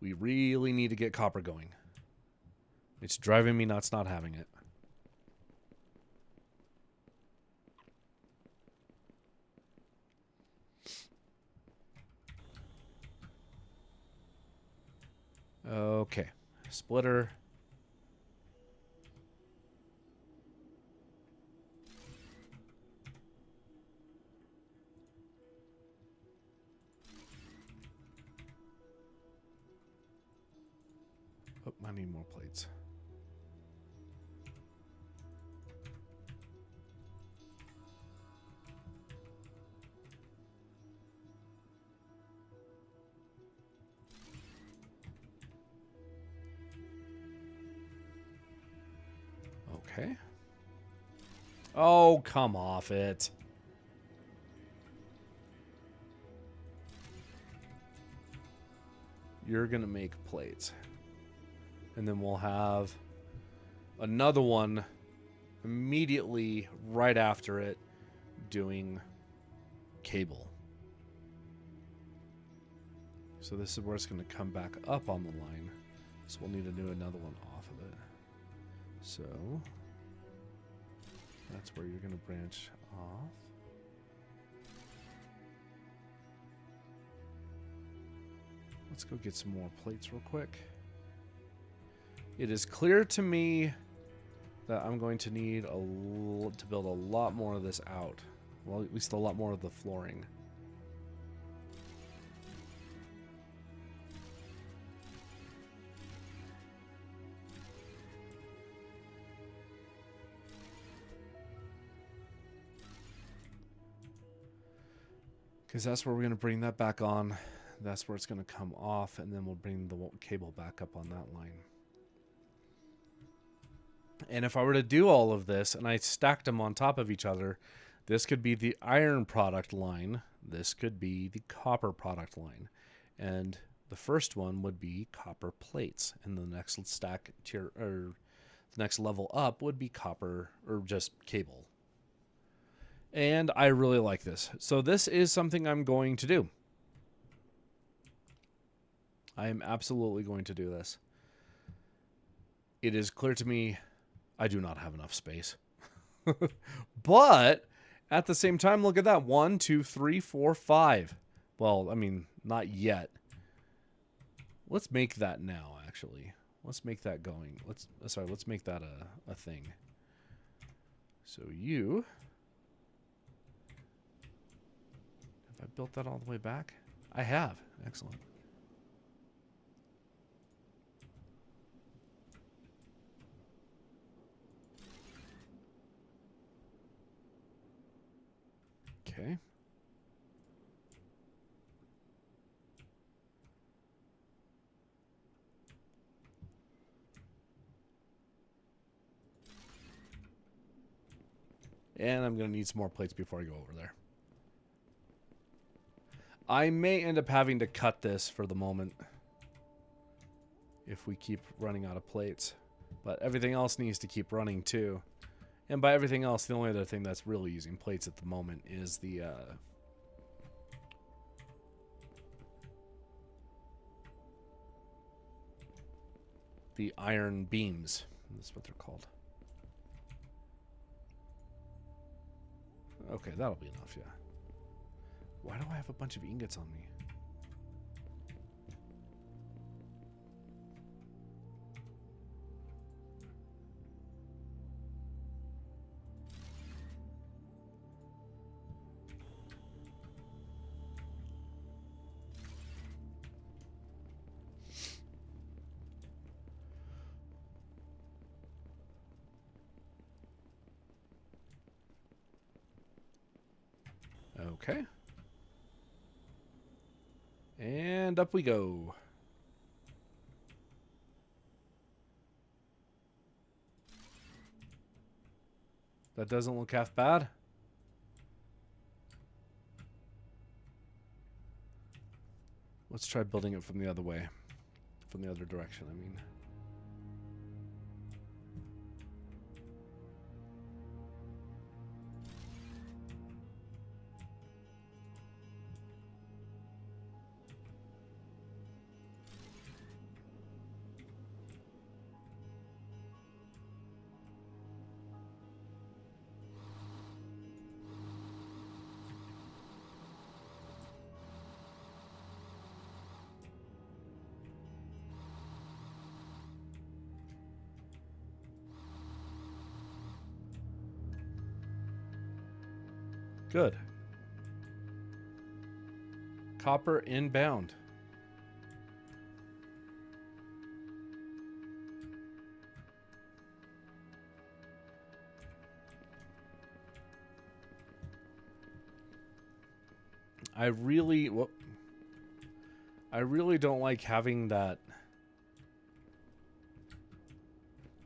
Speaker 1: We really need to get copper going. It's driving me nuts not having it. Okay. Splitter. Oh, I need more plates. Okay. Oh, come off it. You're going to make plates. And then we'll have another one immediately right after it doing cable. So this is where it's going to come back up on the line. So we'll need to do another one off of it. So that's where you're going to branch off. Let's go get some more plates real quick. It is clear to me that I'm going to need to build a lot more of this out. Well, at least a lot more of the flooring. Because that's where we're going to bring that back on. That's where it's going to come off, and then we'll bring the cable back up on that line. And if I were to do all of this and I stacked them on top of each other, this could be the iron product line. This could be the copper product line. And the first one would be copper plates. And the next stack tier, or the next level up would be copper or just cable. And I really like this. So this is something I'm going to do. I am absolutely going to do this. It is clear to me I do not have enough space. But at the same time, look at that. 1, 2, 3, 4, 5. Well, I mean, not yet. Let's make that now, actually. Let's make that going. Let's make that a thing. So you... Have I built that all the way back? I have. Excellent. Okay. And I'm going to need some more plates before I go over there. I may end up having to cut this for the moment if we keep running out of plates. But everything else needs to keep running too. And by everything else, the only other thing that's really using plates at the moment is the iron beams. That's what they're called. Okay, that'll be enough, yeah. Why do I have a bunch of ingots on me? Okay. And up we go. That doesn't look half bad. Let's try building it from the other way. From the other direction, I mean. Good. Copper inbound. I really don't like having that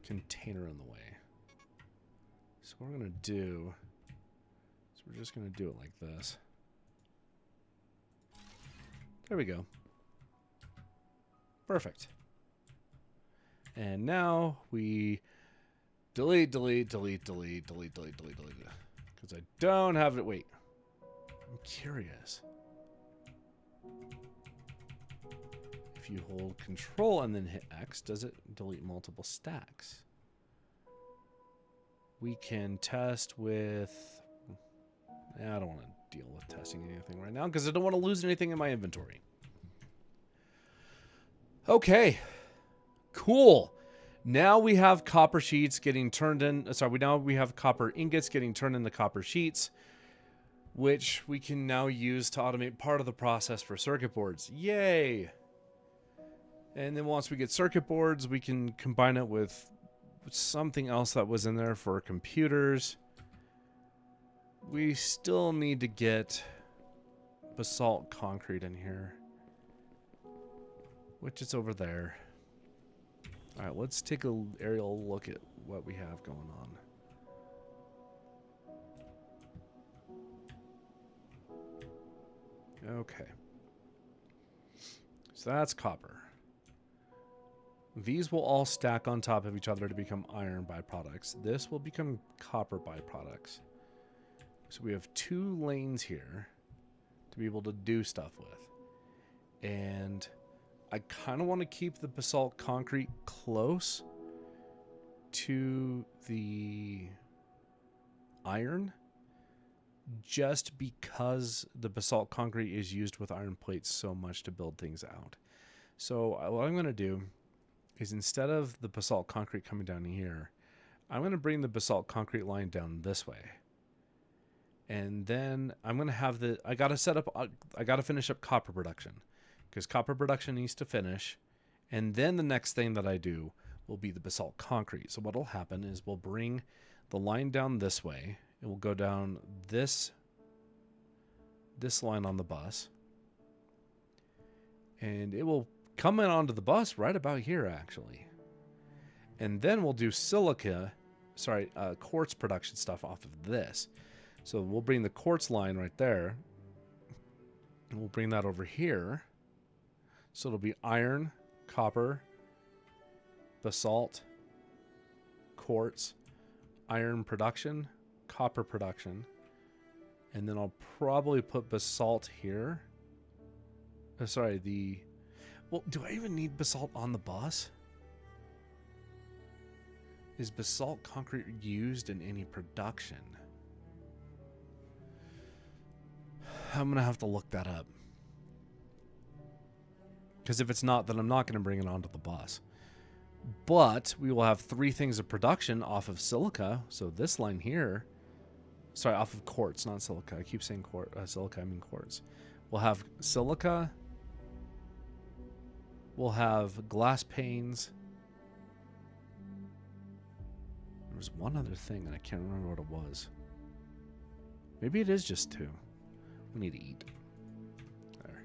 Speaker 1: container in the way. So what we're going to do is we're just going to do it like this. There we go. Perfect. And now we delete. Because I don't have it. Wait. I'm curious. If you hold Control and then hit X, does it delete multiple stacks? We can test with... I don't want to deal with testing anything right now because I don't want to lose anything in my inventory. Okay. Cool. Now we have copper sheets getting turned in... Sorry, now we have copper ingots getting turned into copper sheets, which we can now use to automate part of the process for circuit boards. Yay! And then once we get circuit boards, we can combine it with something else that was in there for computers. We still need to get basalt concrete in here, which is over there. All right, let's take an aerial look at what we have going on. Okay. So that's copper. These will all stack on top of each other to become iron byproducts. This will become copper byproducts. So we have 2 lanes here to be able to do stuff with. And I kind of want to keep the basalt concrete close to the iron, just because the basalt concrete is used with iron plates so much to build things out. So what I'm going to do is, instead of the basalt concrete coming down here, I'm going to bring the basalt concrete line down this way. And then I'm going to have I got to finish up copper production, because copper production needs to finish. And then the next thing that I do will be the basalt concrete. So what will happen is we'll bring the line down this way. It will go down this line on the bus. And it will come in onto the bus right about here, actually. And then we'll do quartz production stuff off of this. So we'll bring the quartz line right there. And we'll bring that over here. So it'll be iron, copper, basalt, quartz, iron production, copper production. And then I'll probably put basalt here. Well, do I even need basalt on the bus? Is basalt concrete used in any production? I'm going to have to look that up. Because if it's not, then I'm not going to bring it onto the bus. But we will have 3 things of production off of silica. So this line here... Sorry, off of quartz, not silica. I keep saying silica, I mean quartz. We'll have silica... We'll have glass panes. There was one other thing, and I can't remember what it was. Maybe it is just 2. We need to eat. There.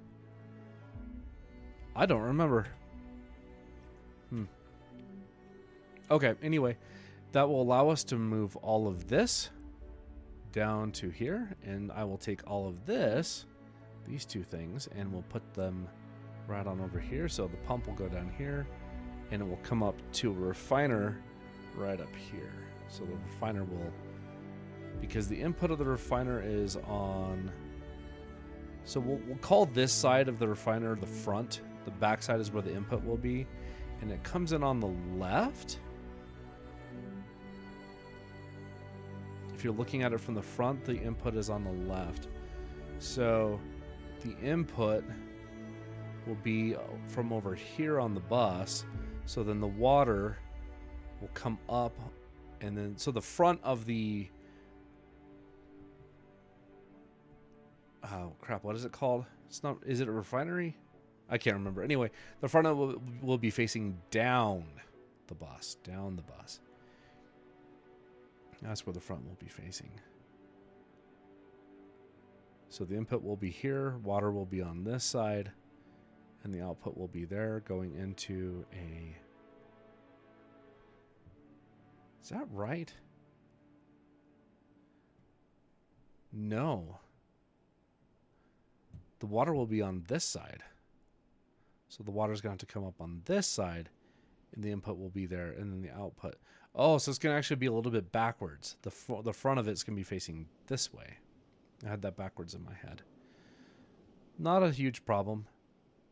Speaker 1: I don't remember. Okay, anyway, that will allow us to move all of this down to here, and I will take all of this, these two things, and we'll put them right on over here. So the pump will go down here, and it will come up to a refiner right up here. So the refiner will, because the input of the refiner is on, so we'll call this side of the refiner the front. The back side is where the input will be, and it comes in on the left. If you're looking at it from the front, the input is on the left. So the input will be from over here on the bus. So then the water will come up, and then so the front of the, oh crap, what is it called? It's not, is it a refinery? I can't remember. Anyway, the front of it will be facing down the bus, That's where the front will be facing. So the input will be here, water will be on this side, and the output will be there going into a... Is that right? No. The water will be on this side. So the water's going to have to come up on this side, and the input will be there, and then the output. Oh, so it's going to actually be a little bit backwards. The front of it's going to be facing this way. I had that backwards in my head. Not a huge problem,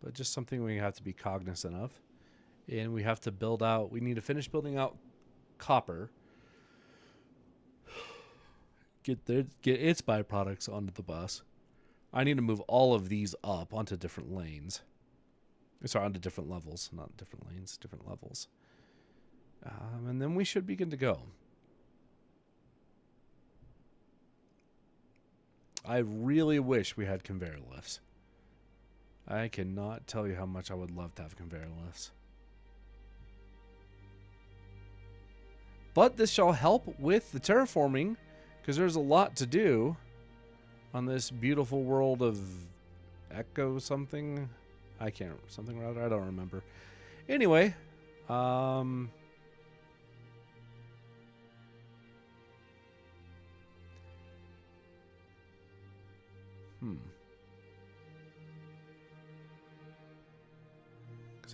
Speaker 1: but just something we have to be cognizant of. And we have to build out, we need to finish building out copper. Get its byproducts onto the bus. I need to move all of these up onto different lanes. Sorry, onto different levels. Not different lanes, different levels. And then we should be good to go. I really wish we had conveyor lifts. I cannot tell you how much I would love to have conveyor lifts. But this shall help with the terraforming, because there's a lot to do on this beautiful world of Echo something. I can't, something rather, I don't remember. Anyway, because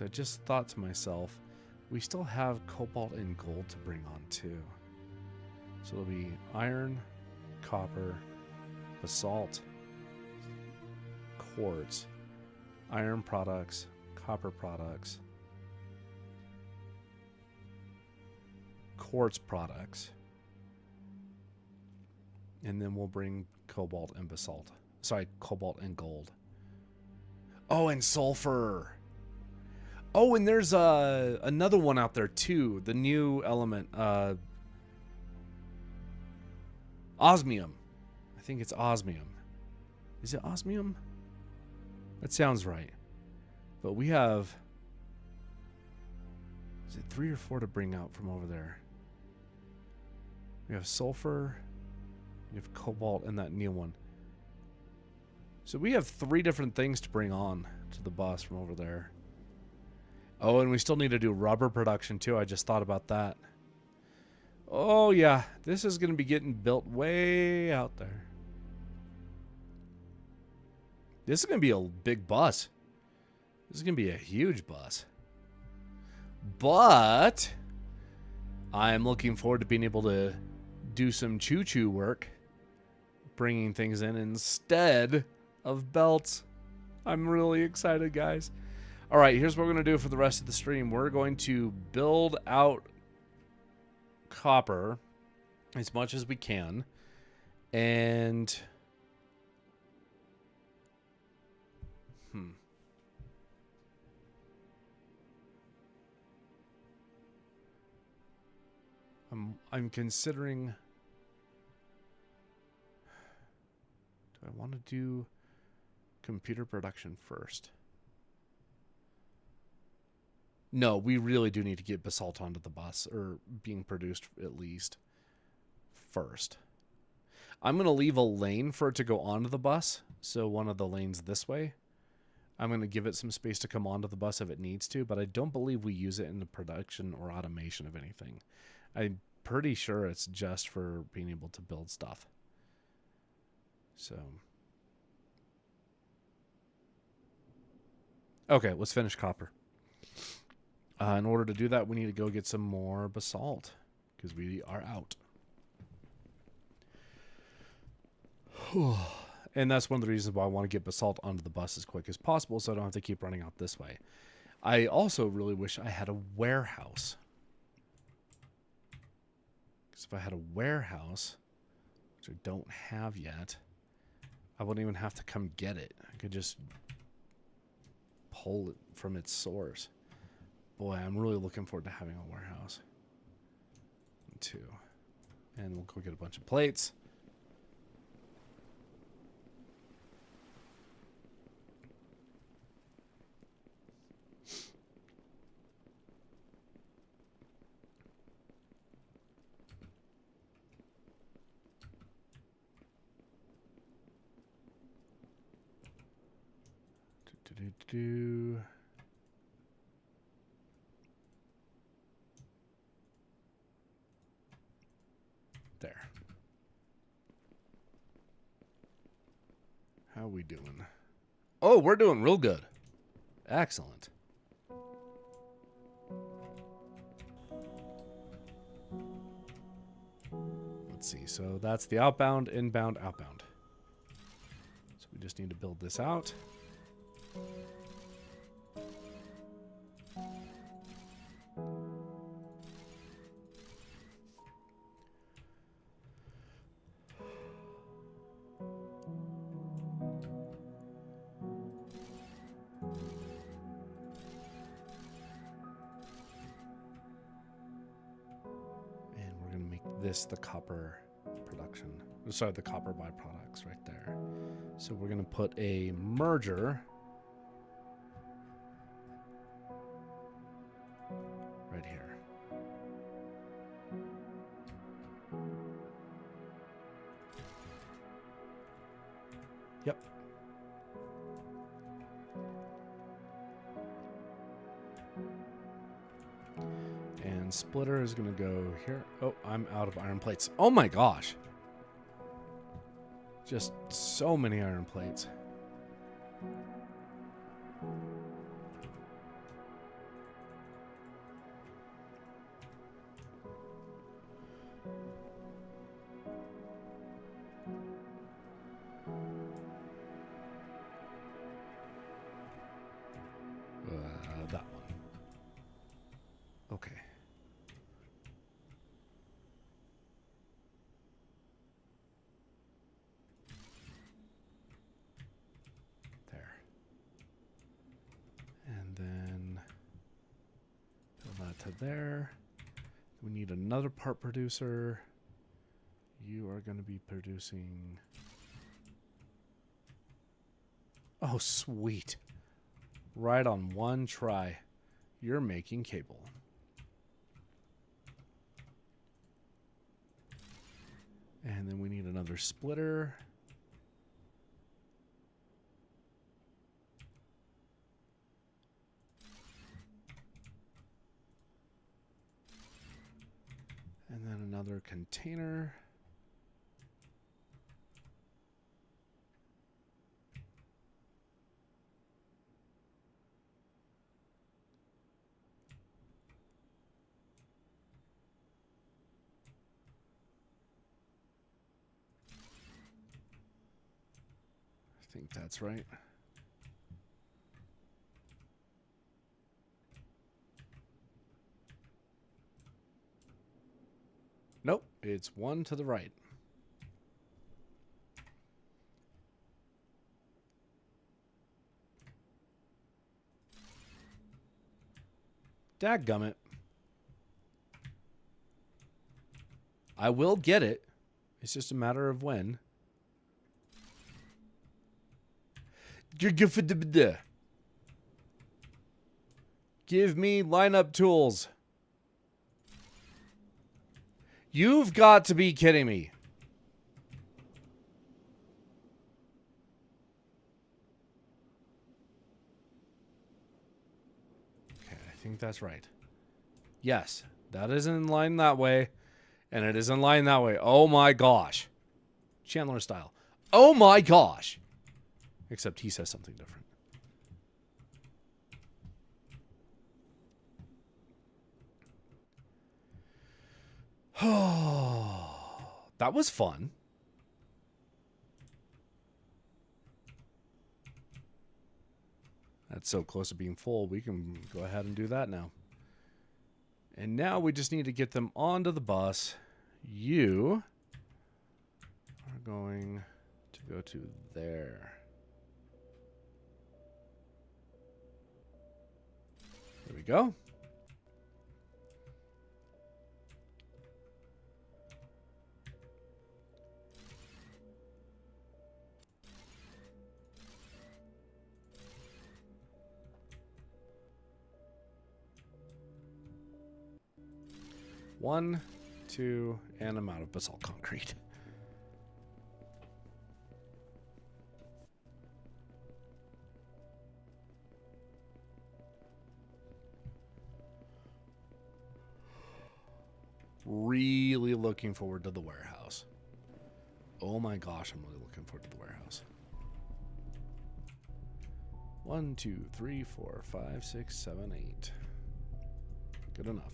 Speaker 1: I just thought to myself, we still have cobalt and gold to bring on too. So it'll be iron, copper, basalt, quartz, iron products, copper products, quartz products, and then we'll bring cobalt and basalt. Sorry, cobalt and gold. Oh, and sulfur. Oh, and there's another one out there too. The new element, osmium. I think it's osmium. Is it osmium? That sounds right. But we have, is it 3 or 4 to bring out from over there? We have sulfur, we have cobalt, and that new one. So we have 3 different things to bring on to the bus from over there. Oh, and we still need to do rubber production too. I just thought about that. Oh yeah, this is going to be getting built way out there. This is going to be a big bus. This is going to be a huge bus. But I am looking forward to being able to do some choo-choo work, bringing things in instead of belts. I'm really excited, guys. All right, here's what we're going to do for the rest of the stream. We're going to build out copper as much as we can. And I'm considering, do I want to do computer production first? No, we really do need to get basalt onto the bus, or being produced at least first. I'm going to leave a lane for it to go onto the bus. So one of the lanes this way. I'm going to give it some space to come onto the bus if it needs to, but I don't believe we use it in the production or automation of anything. I'm pretty sure it's just for being able to build stuff. So, okay, let's finish copper. In order to do that, we need to go get some more basalt because we are out. And that's one of the reasons why I want to get basalt onto the bus as quick as possible so I don't have to keep running out this way. I also really wish I had a warehouse. Because if I had a warehouse, which I don't have yet, I wouldn't even have to come get it. I could just pull it from its source. Boy, I'm really looking forward to having a warehouse. 2. And we'll go get a bunch of plates. There. How are we doing? Oh, we're doing real good. Excellent. Let's see. So that's the outbound, inbound, outbound. So we just need to build this out. This the copper production. Sorry, the copper byproducts right there. So we're going to put a merger right here. Yep. And splitter is going to go here. Oh, I'm out of iron plates. Oh my gosh. Just so many iron plates. That one. Okay. There. And then fill that to there. We need another part producer. You are going to be producing... Oh, sweet. Right on one try. You're making cable. And then we need another splitter. And then another container. I think that's right. Nope, it's one to the right. Dadgummit. I will get it. It's just a matter of when. Give me lineup tools. You've got to be kidding me. think that's right. Yes, that is in line that way. And it is in line that way. Oh my gosh. Chandler style. Oh my gosh. Except he says something different. That was fun. That's so close to being full, we can go ahead and do that now. And now we just need to get them onto the bus. You are going to go to there. There we go. One, two, and I'm out of basalt concrete. Really looking forward to the warehouse. Oh my gosh, I'm really looking forward to the warehouse. 1, 2, 3, 4, 5, 6, 7, 8. Good enough.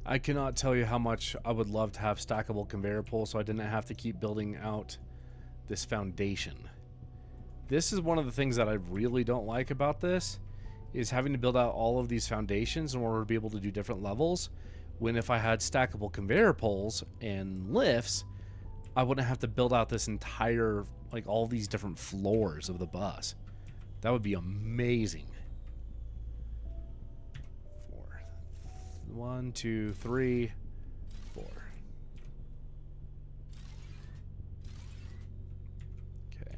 Speaker 1: I cannot tell you how much I would love to have stackable conveyor poles so I didn't have to keep building out this foundation. This is one of the things that I really don't like about this, is having to build out all of these foundations in order to be able to do different levels, when if I had stackable conveyor poles and lifts, I wouldn't have to build out this entire, like all these different floors of the bus. That would be amazing. 1, 2, 3, 4. Okay.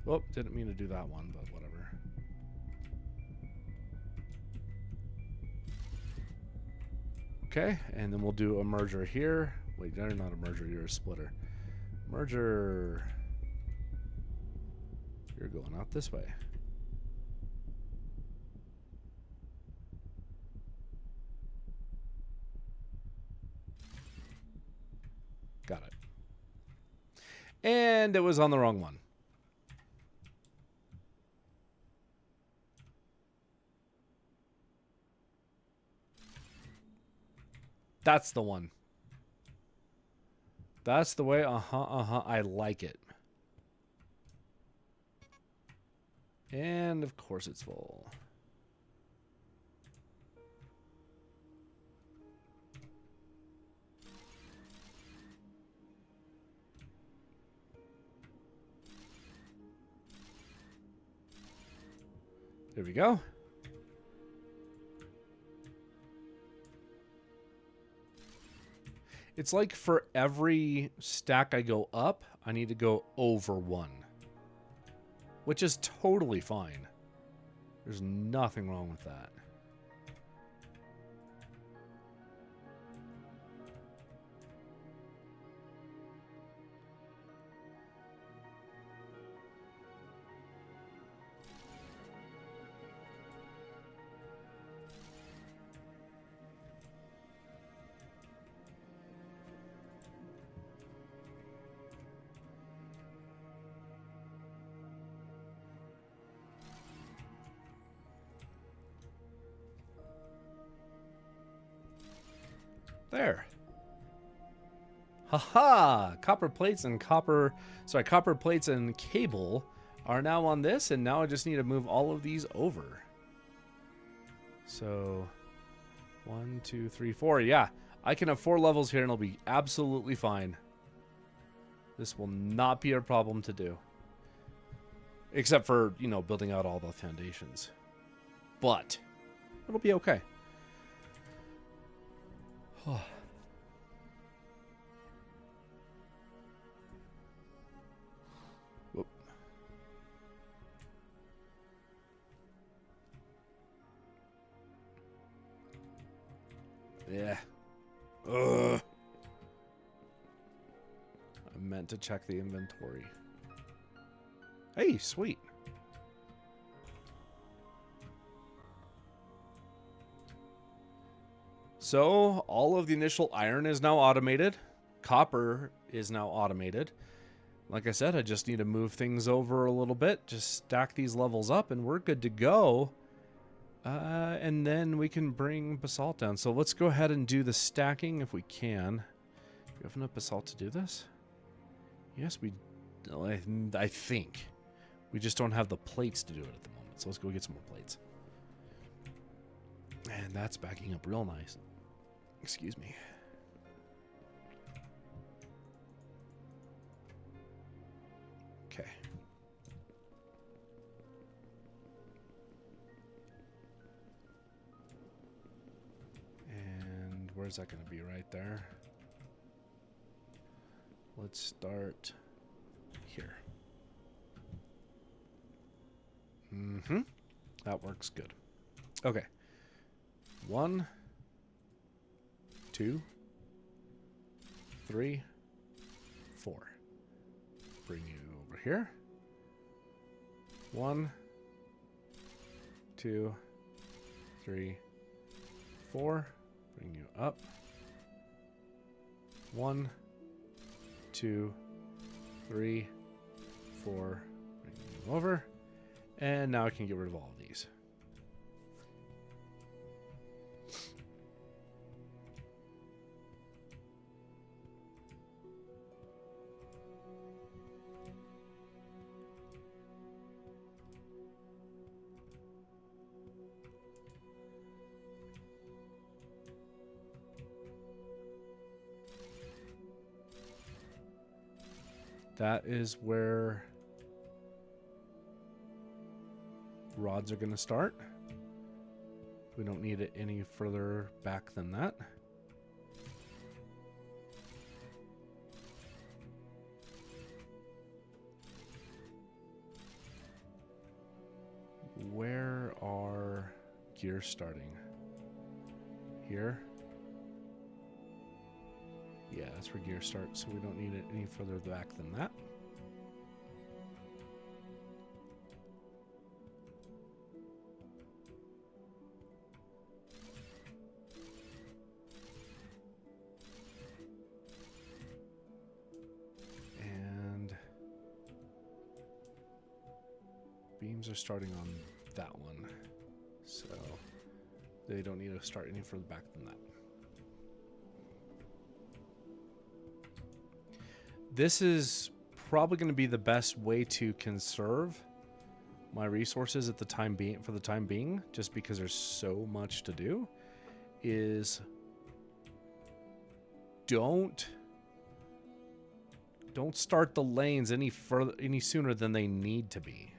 Speaker 1: Oh, didn't mean to do that one, but whatever. Okay, and then we'll do a merger here. Wait, you're not a merger, you're a splitter. Merger. You're going out this way. Got it. And it was on the wrong one. That's the one. That's the way. I like it. And of course it's full. There we go. It's like for every stack I go up, I need to go over one. Which is totally fine. There's nothing wrong with that. There. Haha! Copper plates and copper plates and cable are now on this, and now I just need to move all of these over. So 1, 2, 3, 4. Yeah, I can have 4 levels here and it'll be absolutely fine. This will not be a problem to do. Except for, you know, building out all the foundations. But it'll be okay. Whoop. Yeah. Ugh. I meant to check the inventory. Hey, sweet. So, all of the initial iron is now automated. Copper is now automated. Like I said, I just need to move things over a little bit. Just stack these levels up and we're good to go. And then we can bring basalt down. So let's go ahead and do the stacking if we can. Do we have enough basalt to do this? Yes, we... I think. We just don't have the plates to do it at the moment. So let's go get some more plates. And that's backing up real nice. Excuse me. Okay. And where's that going to be? Right there. Let's start here. Mm-hmm. That works good. Okay. 1, 2, 3, 4. Bring you over here. 1, 2, 3, 4. Bring you up. 1, 2, 3, 4. Bring you over. And now I can get rid of all of these. That is where rods are going to start. We don't need it any further back than that. Where are gears starting? Here? Yeah, that's where gears start, so we don't need it any further back than that. And beams are starting on that one, so they don't need to start any further back than that. This is probably going to be the best way to conserve my resources at the time being, for the time being, just because there's so much to do, is don't start the lanes any sooner than they need to be.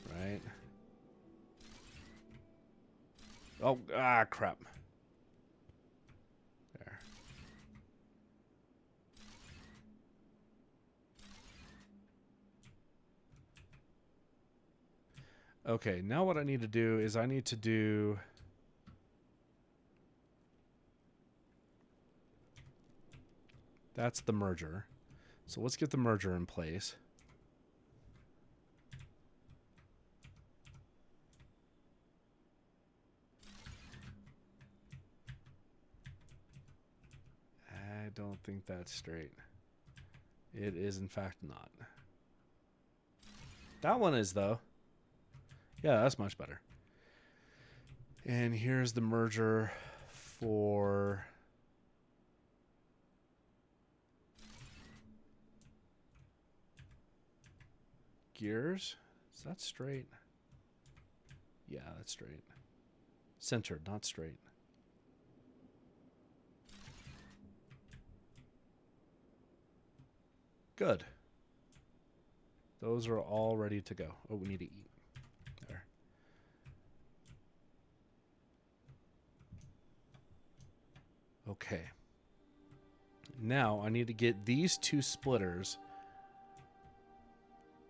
Speaker 1: Right? Oh, crap. There. Okay, now what I need to do is I need to do... That's the merger. So let's get the merger in place. I don't think that's straight. It is, in fact, not. That one is, though. Yeah, that's much better. And here's the merger for... gears. Is that straight? Yeah, that's straight. Centered, not straight. Good. Those are all ready to go. Oh, we need to eat. There. Okay. Now I need to get these two splitters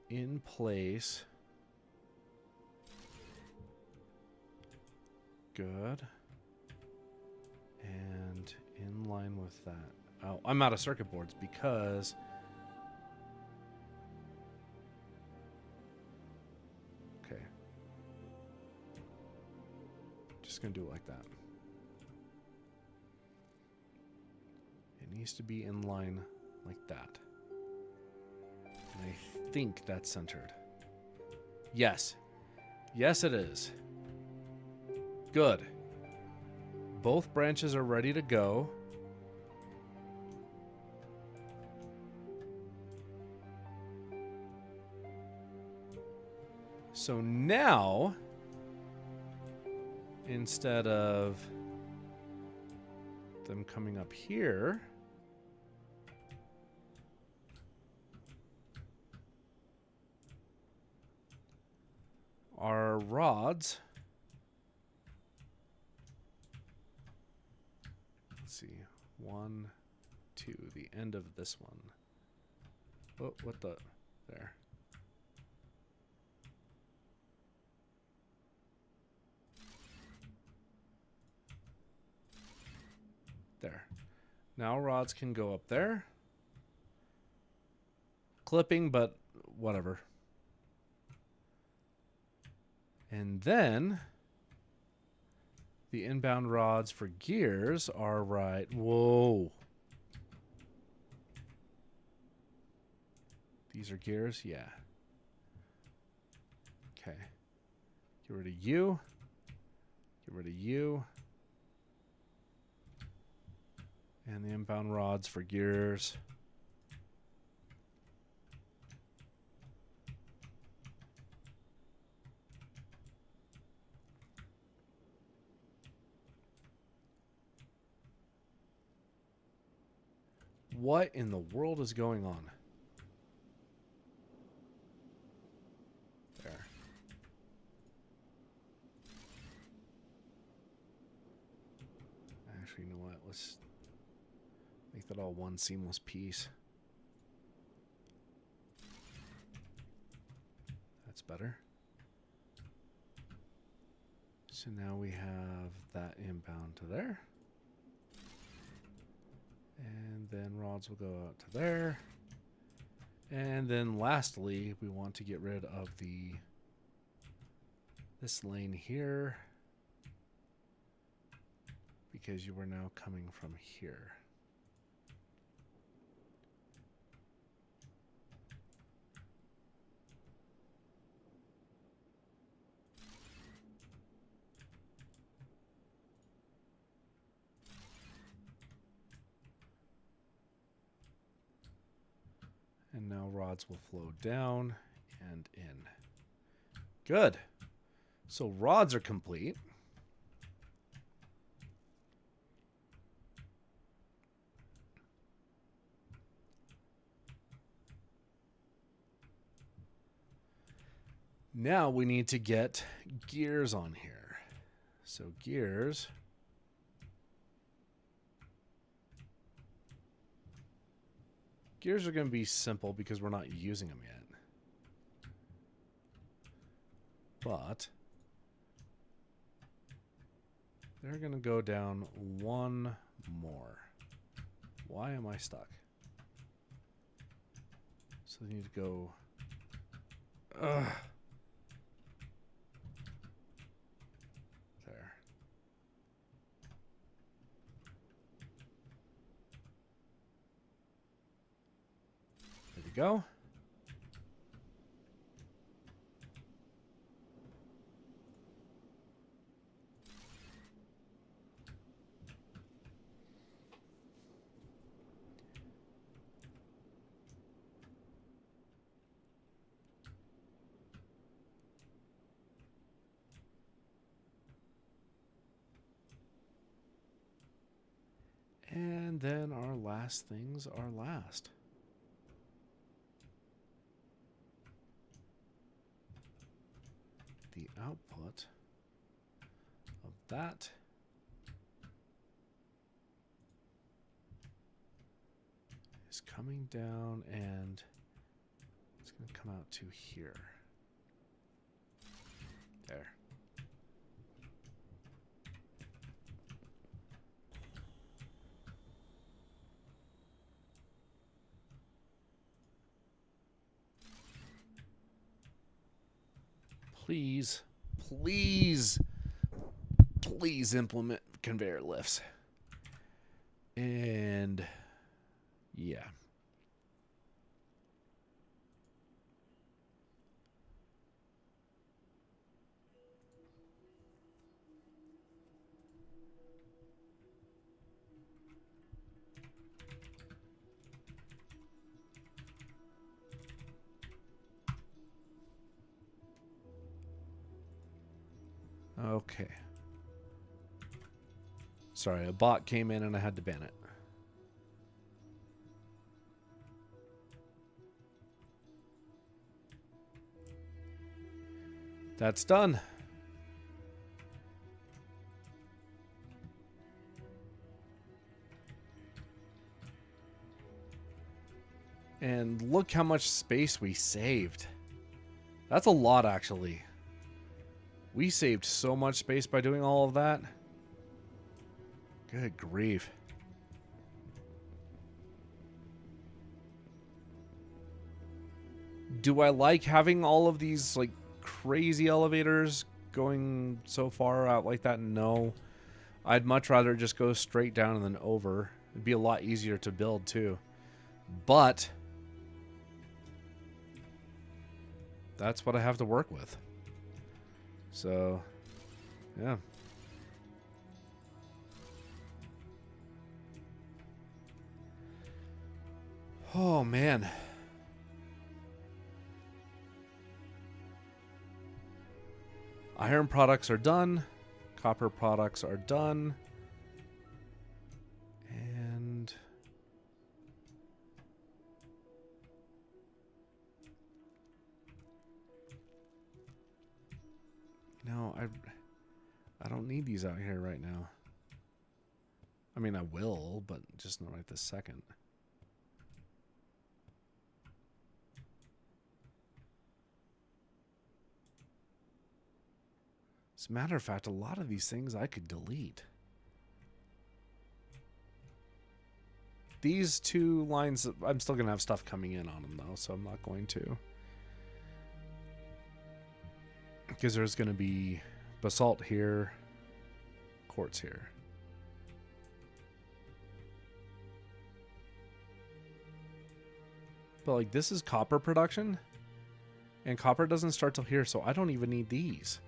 Speaker 1: in place. Good. line with that. Oh, I'm out of circuit boards because... Okay. Just going to do it like that. It needs to be in line like that. And I think that's centered. Yes. Yes, it is. Good. Both branches are ready to go. So now, instead of them coming up here, our rods, let's see, 1, 2, the end of this one. Oh, what the, there. There. Now rods can go up there. Clipping, but whatever. And then the inbound rods for gears are right. Whoa. These are gears? Yeah. Okay. Get rid of you. Get rid of you. And the inbound rods for gears. What in the world is going on? There. Actually, you know what? Let's make that all one seamless piece. That's better. So now we have that inbound to there. And then rods will go out to there. And then lastly, we want to get rid of this lane here, because you are now coming from here. And now rods will flow down and in. Good. So rods are complete. Now we need to get gears on here. So gears. Gears are going to be simple because we're not using them yet. But they're going to go down one more. Why am I stuck? So they need to go... Ugh. There. There we go. And then our last things are last. The output of that is coming down, and it's going to come out to here. There. Please, please, please implement conveyor lifts. And yeah. Okay. Sorry, a bot came in and I had to ban it. That's done. And look how much space we saved. That's a lot, actually. We saved so much space by doing all of that. Good grief. Do I like having all of these, like, crazy elevators going so far out like that? No. I'd much rather just go straight down and then over. It'd be a lot easier to build, too. But that's what I have to work with. So, yeah. Oh, man. Iron products are done. Copper products are done. And no, I don't need these out here right now. I mean, I will, but just not right this second. As a matter of fact, a lot of these things I could delete. These two lines, I'm still going to have stuff coming in on them, though, so I'm not going to. Because there's going to be basalt here, quartz here. But, like, this is copper production, and copper doesn't start till here, so I don't even need these.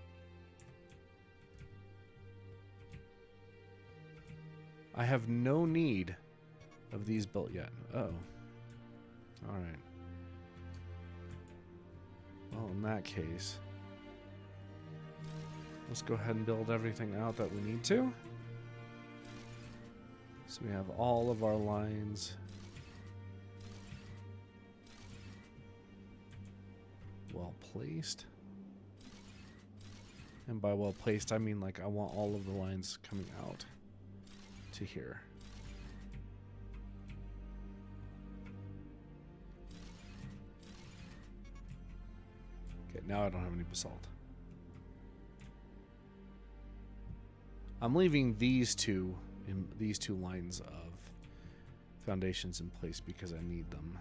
Speaker 1: I have no need of these built yet. Uh-oh. Alright. Well, in that case, let's go ahead and build everything out that we need to. So we have all of our lines well placed. And by well placed, I mean like I want all of the lines coming out to here. Okay, now I don't have any basalt. I'm leaving these two lines of foundations in place because I need them.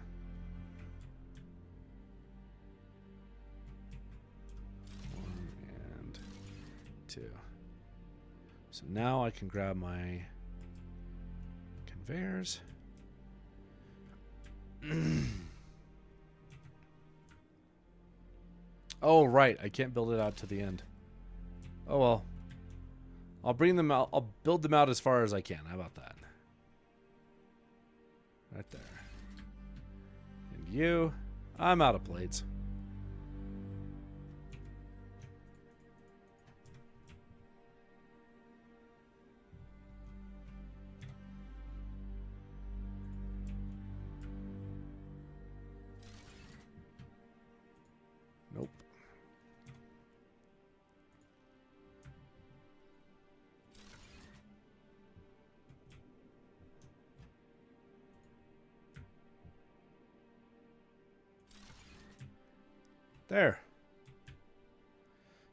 Speaker 1: One and two. So now I can grab my conveyors. Oh, right. I can't build it out to the end. Oh, well. I'll bring them out. I'll build them out as far as I can. How about that? Right there. And you. I'm out of plates. Nope. There.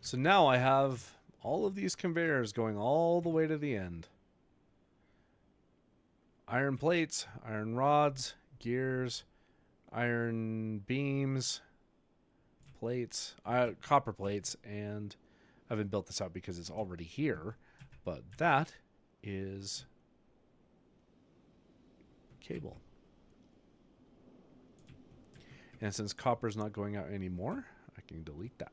Speaker 1: So now I have all of these conveyors going all the way to the end. Iron plates, iron rods, gears, iron beams, plates, copper plates, and I haven't built this out because it's already here, but that is cable. And since copper's not going out anymore, I can delete that.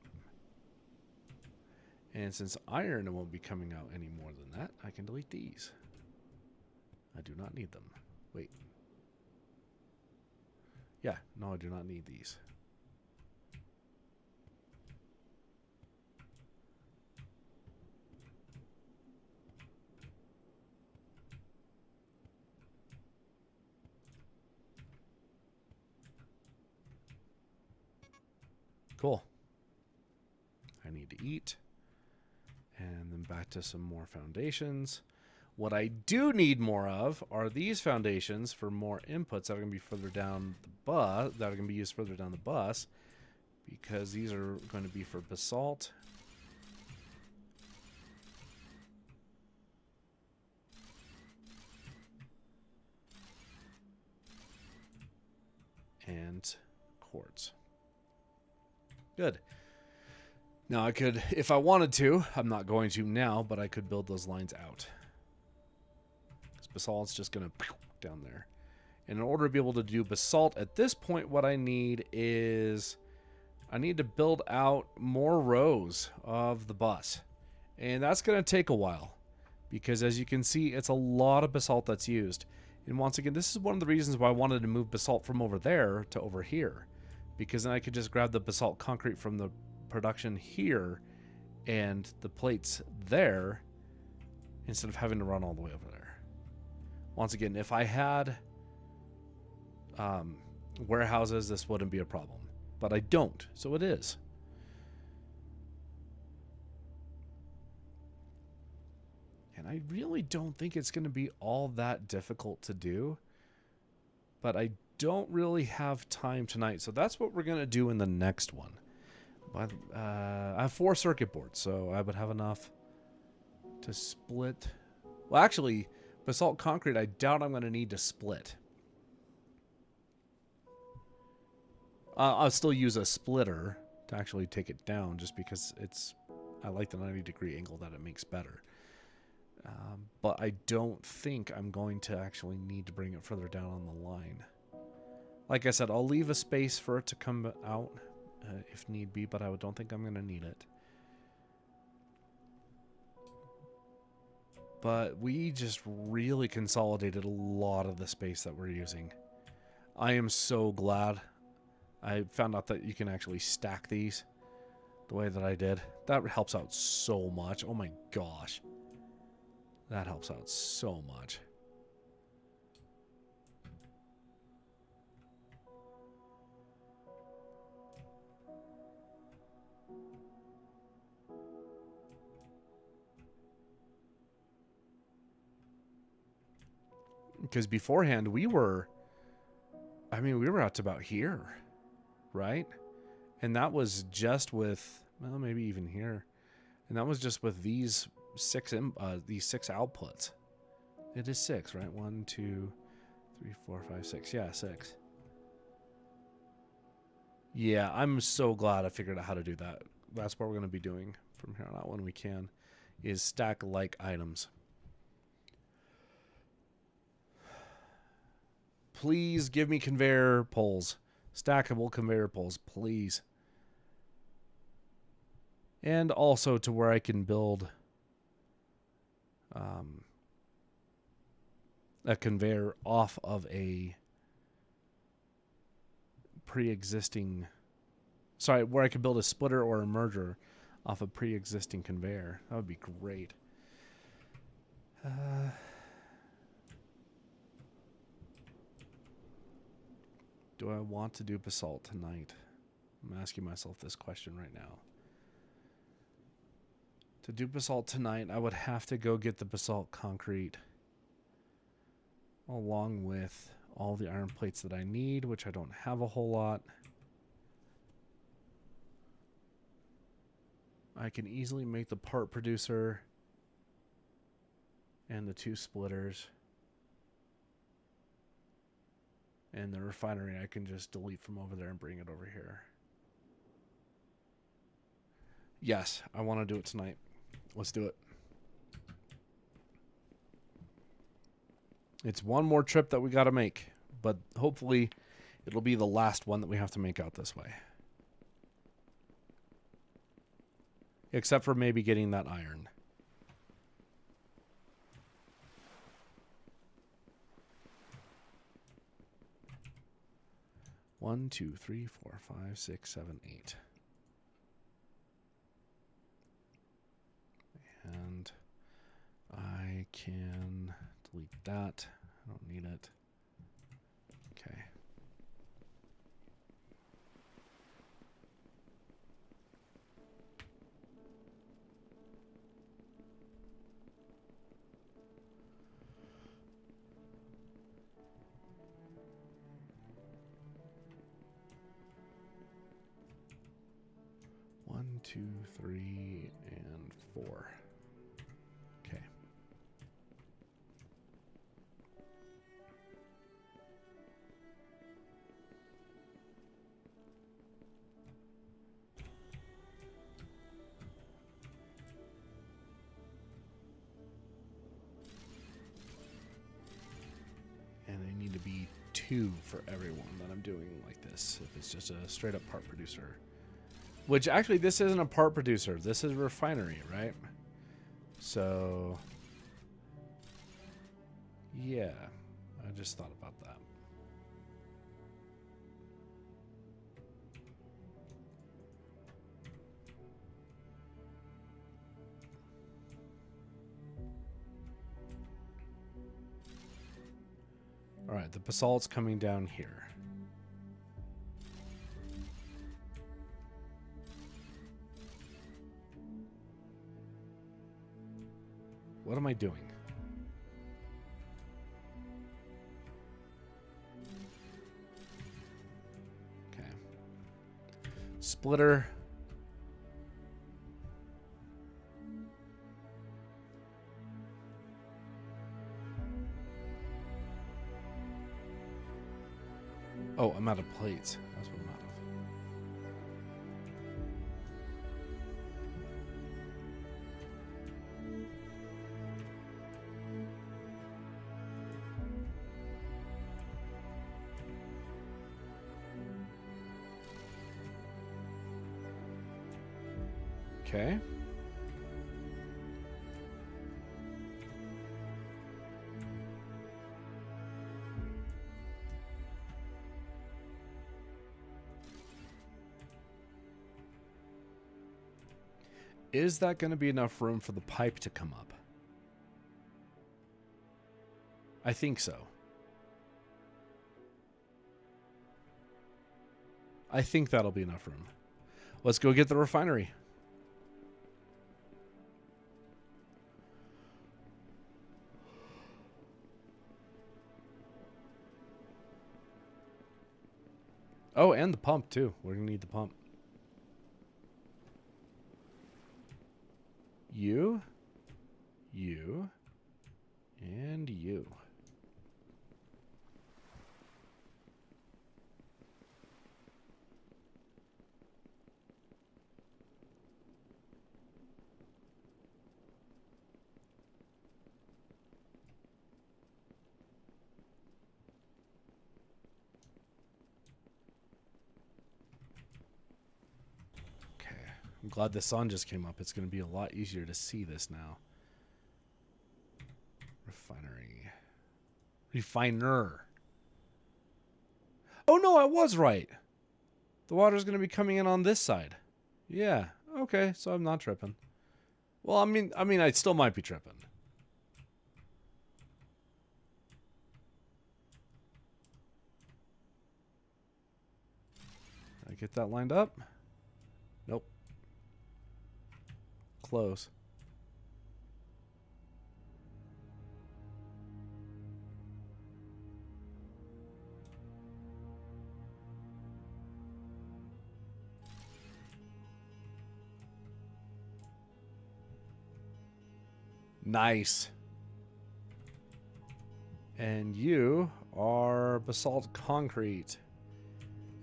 Speaker 1: And since iron won't be coming out any more than that, I can delete these. I do not need them. Wait. Yeah, no, I do not need these. Cool. I need to eat. And then back to some more foundations. What I do need more of are these foundations for more inputs that are going to be further down the bus, that are going to be used further down the bus, because these are going to be for basalt. And quartz. Good. Now I could, if I wanted to, I'm not going to now, but I could build those lines out. Because basalt's just going to down there. And in order to be able to do basalt at this point, what I need is I need to build out more rows of the bus. And that's going to take a while. Because as you can see, it's a lot of basalt that's used. And once again, this is one of the reasons why I wanted to move basalt from over there to over here. Because then I could just grab the basalt concrete from the production here and the plates there instead of having to run all the way over there. Once again, if I had warehouses, this wouldn't be a problem. But I don't, so it is. And I really don't think it's going to be all that difficult to do. But I don't really have time tonight, so that's what we're going to do in the next one. But I have 4 circuit boards, so I would have enough to split. Well, actually, basalt concrete, I doubt I'm going to need to split. I'll still use a splitter to actually take it down, just because I like the 90-degree angle that it makes better. But I don't think I'm going to actually need to bring it further down on the line. Like I said, I'll leave a space for it to come out if need be, but I don't think I'm going to need it. But we just really consolidated a lot of the space that we're using. I am so glad I found out that you can actually stack these the way that I did. That helps out so much. Oh my gosh. That helps out so much. Because beforehand we were out to about here, right? And that was just with, well, maybe even here. And that was just with these 6 outputs. It is 6, right? 1, 2, 3, 4, 5, 6. Yeah, 6. Yeah, I'm so glad I figured out how to do that. That's what we're going to be doing from here on out when we can, is stack like items. Please give me conveyor poles. Stackable conveyor poles, please. And also to where I can build a conveyor off of a pre-existing... Sorry, where I could build a splitter or a merger off a pre-existing conveyor. That would be great. Do I want to do basalt tonight? I'm asking myself this question right now. To do basalt tonight, I would have to go get the basalt concrete along with all the iron plates that I need, which I don't have a whole lot. I can easily make the part producer and the 2 splitters. And the refinery I can just delete from over there and bring it over here. Yes, I want to do it tonight. Let's do it. It's one more trip that we got to make, but hopefully it'll be the last one that we have to make out this way. Except for maybe getting that iron. One, two, three, four, five, six, seven, 8. And I can delete that. I don't need it. Okay. One, two, three, and 4. Okay. And I need to be 2 for everyone that I'm doing like this. If it's just a straight up part producer. Which actually, this isn't a part producer. This is a refinery, right? So, yeah. I just thought about that. All right, the basalt's coming down here. What am I doing? Okay. Splitter. Oh, I'm out of plates. That's what I'm out of. Okay. Is that going to be enough room for the pipe to come up? I think so. I think that'll be enough room. Let's go get the refinery. Oh, and the pump, too. We're going to need the pump. You, and you. I'm glad the sun just came up. It's going to be a lot easier to see this now. Refinery. Refiner. Oh, no, I was right. The water's going to be coming in on this side. Yeah. Okay, so I'm not tripping. Well, I mean, I still might be tripping. Did I get that lined up? Nope. Close. Nice. And you are basalt concrete.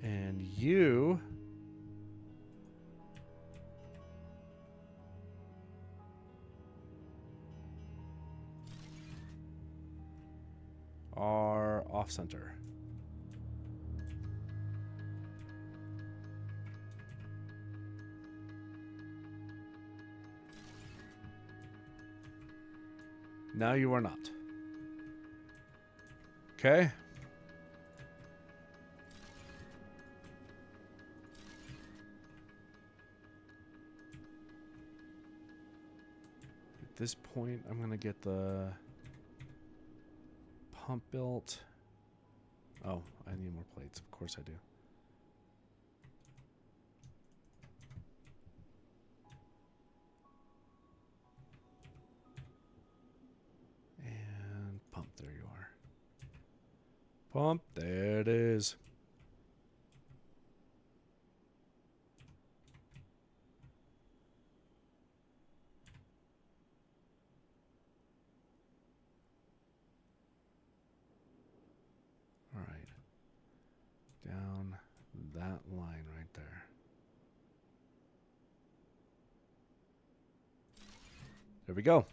Speaker 1: And you are off center. Now you are not. Okay. At this point, I'm going to get the pump built. Oh, I need more plates. Of course I do. And pump. There you are. Pump. There it is. All right. Down that line right there. There we go.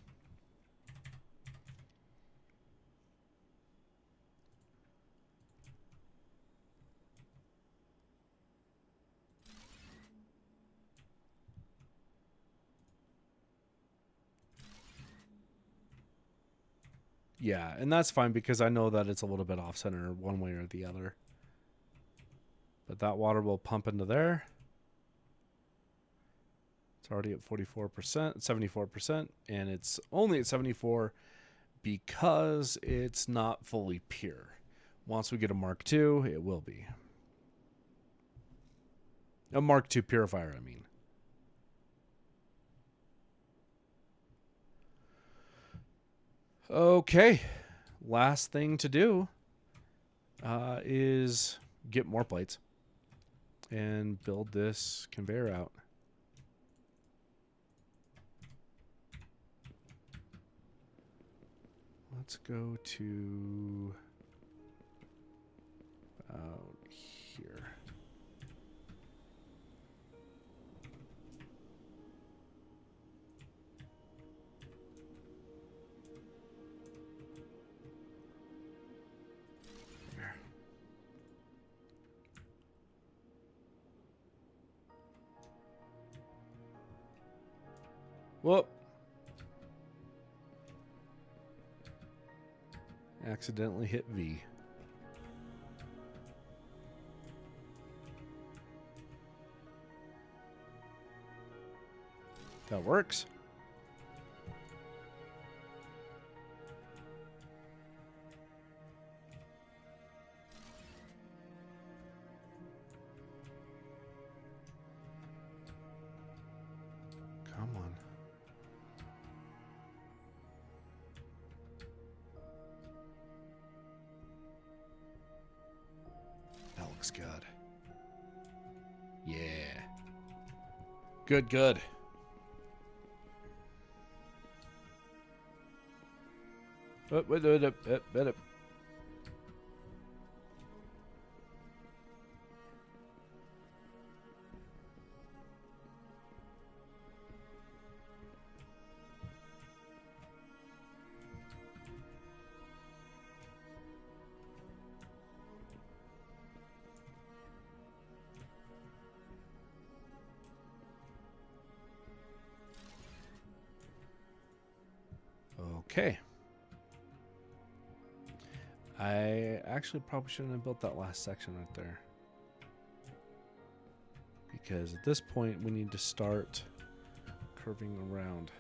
Speaker 1: Yeah, and that's fine because I know that it's a little bit off center one way or the other. But that water will pump into there. It's already at 44%, 74%, and it's only at 74 because it's not fully pure. Once we get a Mark II, it will be. A Mark II purifier, I mean. Okay, last thing to do is get more plates and build this conveyor out. Let's go to out here. There. Whoop. Accidentally hit V. That works. Come on. That looks good. Yeah. Good, good. Up. Okay. I actually probably shouldn't have built that last section right there. Because at this point, we need to start curving around.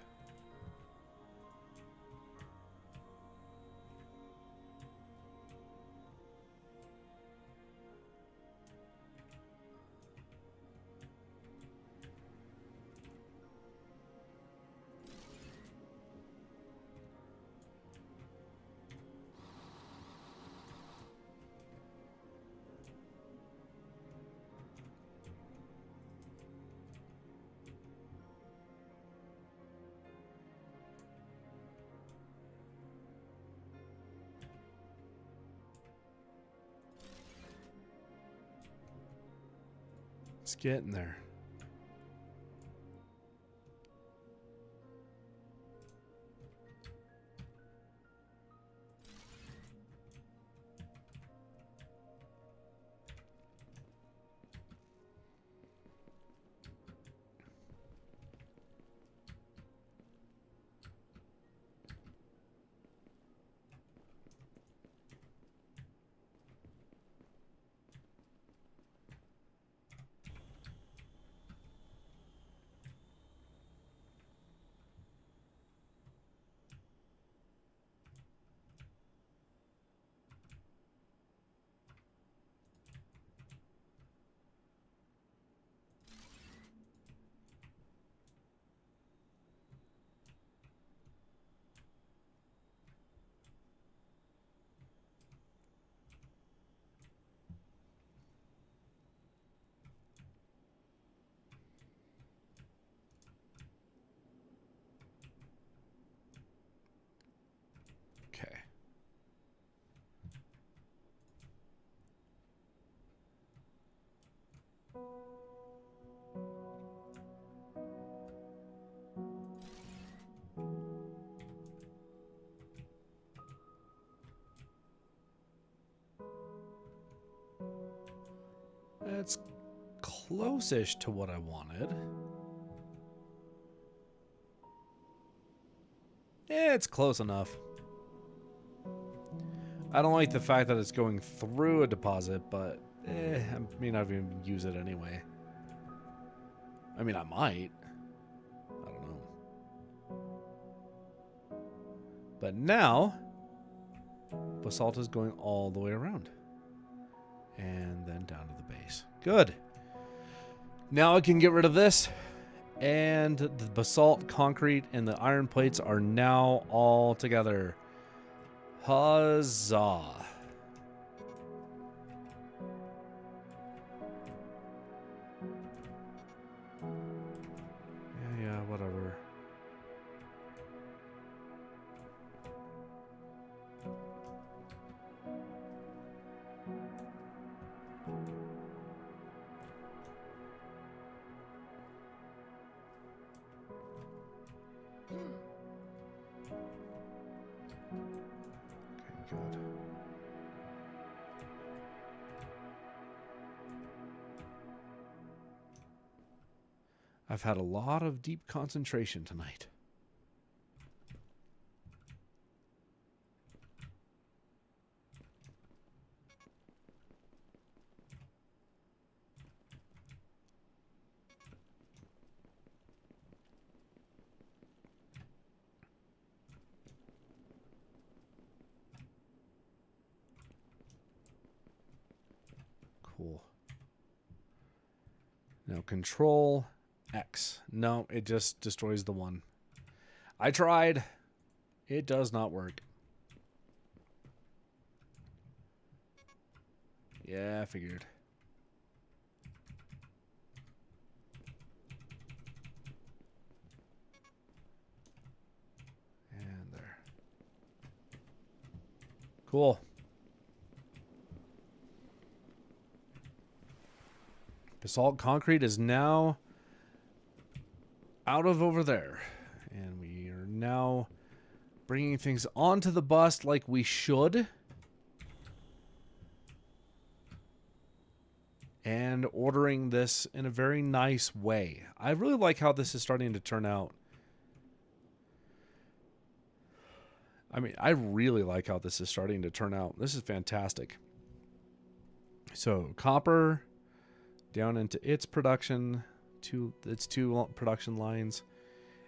Speaker 1: It's getting there. It's close-ish to what I wanted. Yeah, it's close enough. I don't like the fact that it's going through a deposit, but I may not even use it anyway. I mean, I might. I don't know. But now, basalt is going all the way around. And then down to the base. Good. Now I can get rid of this. And the basalt, concrete, and the iron plates are now all together. Huzzah. Yeah, whatever. Okay, good. I've had a lot of deep concentration tonight. Cool. Now control X. No, it just destroys the one. I tried. It does not work. Yeah, I figured. And there. Cool. Basalt concrete is now out of over there. And we are now bringing things onto the bus like we should. And ordering this in a very nice way. I really like how this is starting to turn out. I mean, I really like how this is starting to turn out. This is fantastic. So, copper down into its production, its two production lines,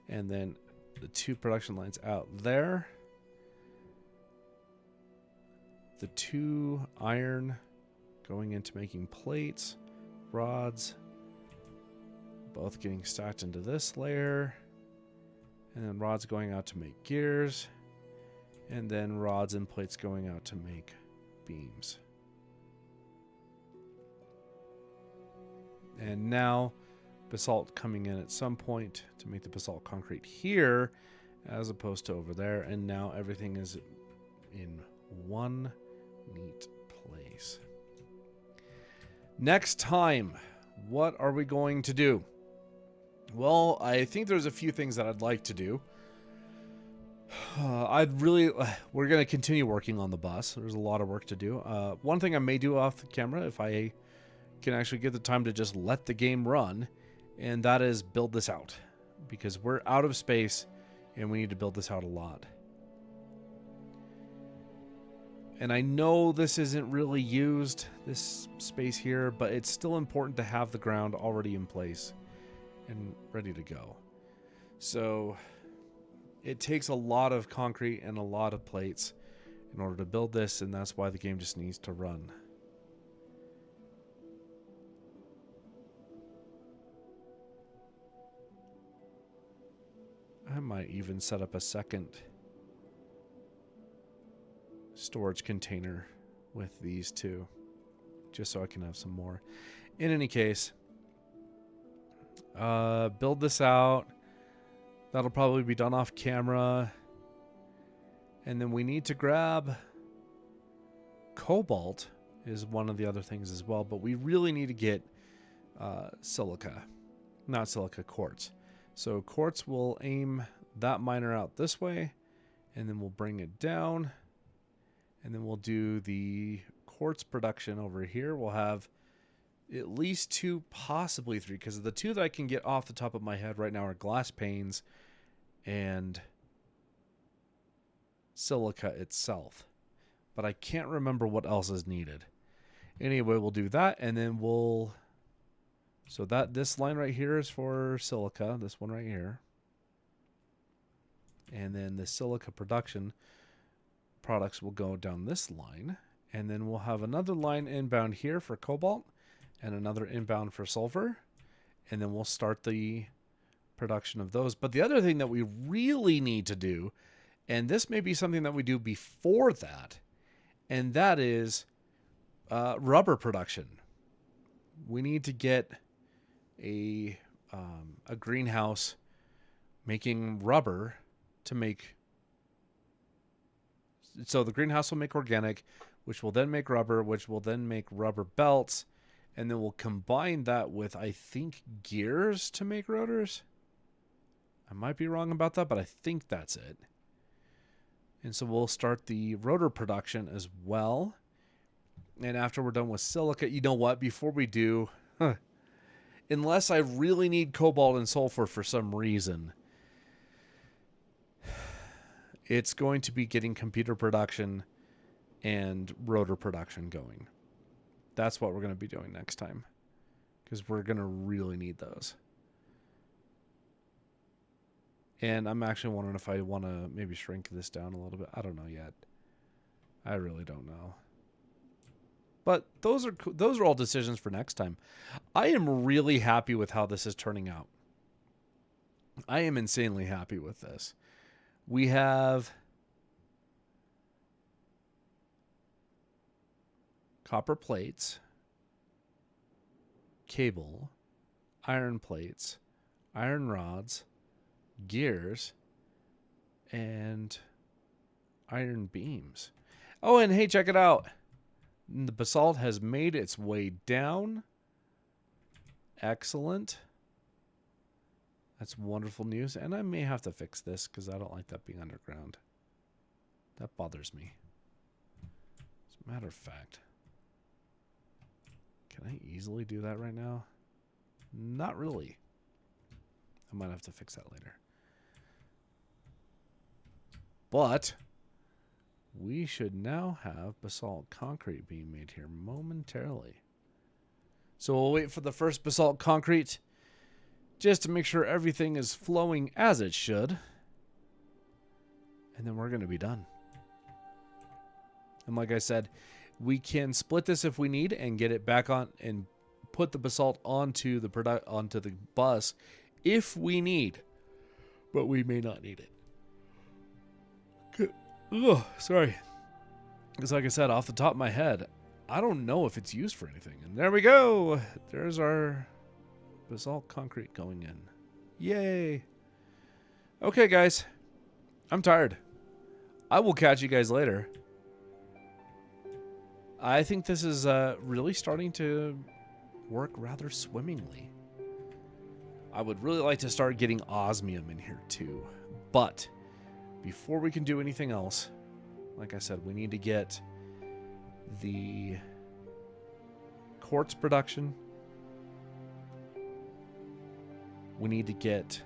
Speaker 1: and then the two production lines out there. The two iron going into making plates, rods, both getting stacked into this layer, and then rods going out to make gears, and then rods and plates going out to make beams. And now basalt coming in at some point to make the basalt concrete here as opposed to over there, and now everything is in one neat place. Next time, what are we going to do? Well, I think there's a few things that I'd like to do. We're going to continue working on the bus. There's a lot of work to do. One thing I may do off the camera, if I can actually get the time to just let the game run, and that is build this out. Because we're out of space, and we need to build this out a lot. And I know this isn't really used, this space here, but it's still important to have the ground already in place and ready to go. So it takes a lot of concrete and a lot of plates in order to build this, and that's why the game just needs to run. I might even set up a second storage container with these two, just so I can have some more. In any case, build this out. That'll probably be done off camera. And then we need to grab cobalt is one of the other things as well, but we really need to get quartz. So quartz will aim that miner out this way, and then we'll bring it down, and then we'll do the quartz production over here. We'll have at least 2, possibly 3, because the 2 that I can get off the top of my head right now are glass panes and silica itself. But I can't remember what else is needed. Anyway, we'll do that, and then we'll... So this line right here is for silica, this one right here. And then the silica production products will go down this line. And then we'll have another line inbound here for cobalt and another inbound for sulfur. And then we'll start the production of those. But the other thing that we really need to do, and this may be something that we do before that, and that is rubber production. We need to get a greenhouse making rubber to make. So the greenhouse will make organic, which will then make rubber, which will then make rubber belts, and then we'll combine that with, I think, gears to make rotors. I might be wrong about that, but I think that's it. And so we'll start the rotor production as well. And after we're done with silica, you know what? Before we do, unless I really need cobalt and sulfur for some reason, it's going to be getting computer production and rotor production going. That's what we're going to be doing next time, because we're going to really need those. And I'm actually wondering if I want to maybe shrink this down a little bit. I don't know yet. I really don't know. But those are all decisions for next time. I am really happy with how this is turning out. I am insanely happy with this. We have copper plates, cable, iron plates, iron rods, gears, and iron beams. Oh, and hey, check it out. The basalt has made its way down. Excellent. That's wonderful news. And I may have to fix this because I don't like that being underground. That bothers me. As a matter of fact, can I easily do that right now? Not really. I might have to fix that later. But we should now have basalt concrete being made here momentarily. So we'll wait for the first basalt concrete just to make sure everything is flowing as it should. And then we're going to be done. And like I said, we can split this if we need and get it back on and put the basalt onto the bus if we need. But we may not need it. Ugh, sorry. Because like I said, off the top of my head, I don't know if it's used for anything. And there we go. There's our basalt concrete going in. Yay. Okay, guys. I'm tired. I will catch you guys later. I think this is really starting to work rather swimmingly. I would really like to start getting osmium in here too. But before we can do anything else, like I said, we need to get the quartz production. We need to get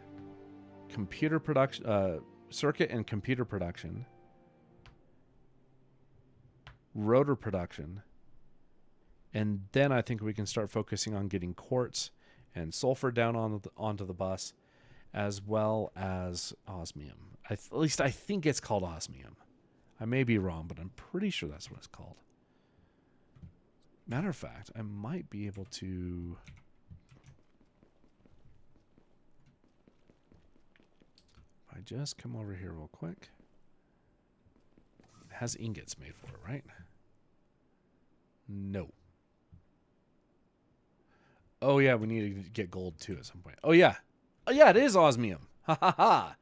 Speaker 1: computer production, circuit and computer production, rotor production, and then I think we can start focusing on getting quartz and sulfur down onto the bus, as well as osmium. At least I think it's called osmium. I may be wrong, but I'm pretty sure that's what it's called. Matter of fact, I might be able to... If I just come over here real quick. It has ingots made for it, right? No. Oh, yeah, we need to get gold, too, at some point. Oh, yeah. Oh, yeah, it is osmium. Ha, ha, ha.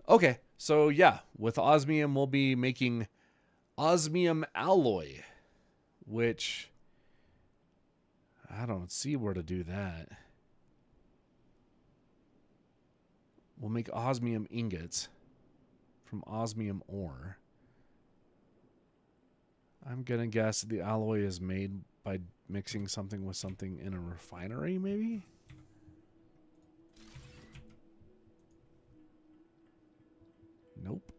Speaker 1: Okay, so, yeah, with osmium, we'll be making osmium alloy, which I don't see where to do that. We'll make osmium ingots from osmium ore. I'm going to guess the alloy is made by mixing something with something in a refinery, maybe? Nope.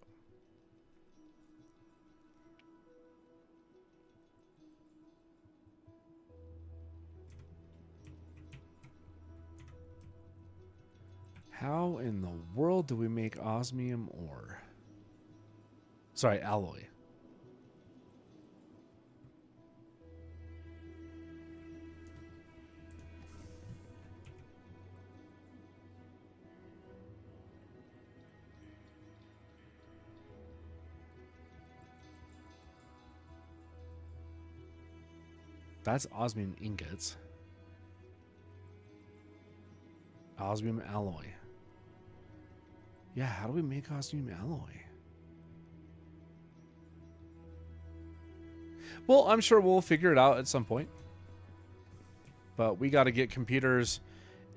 Speaker 1: How in the world do we make osmium ore? Sorry, alloy. That's osmium ingots. Osmium alloy. Yeah, how do we make osmium alloy? Well, I'm sure we'll figure it out at some point. But we got to get computers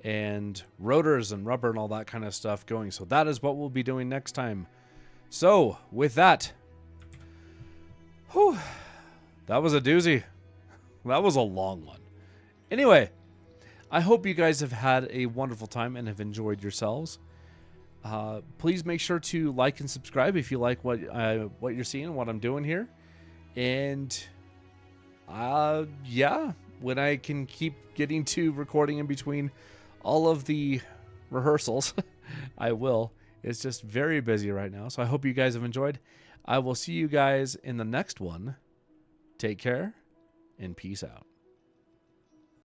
Speaker 1: and rotors and rubber and all that kind of stuff going. So that is what we'll be doing next time. So, with that, whew, that was a doozy. That was a long one. Anyway, I hope you guys have had a wonderful time and have enjoyed yourselves. Please make sure to like and subscribe if you like what you're seeing, what I'm doing here. And yeah, when I can keep getting to recording in between all of the rehearsals, I will. It's just very busy right now. So I hope you guys have enjoyed. I will see you guys in the next one. Take care and peace out.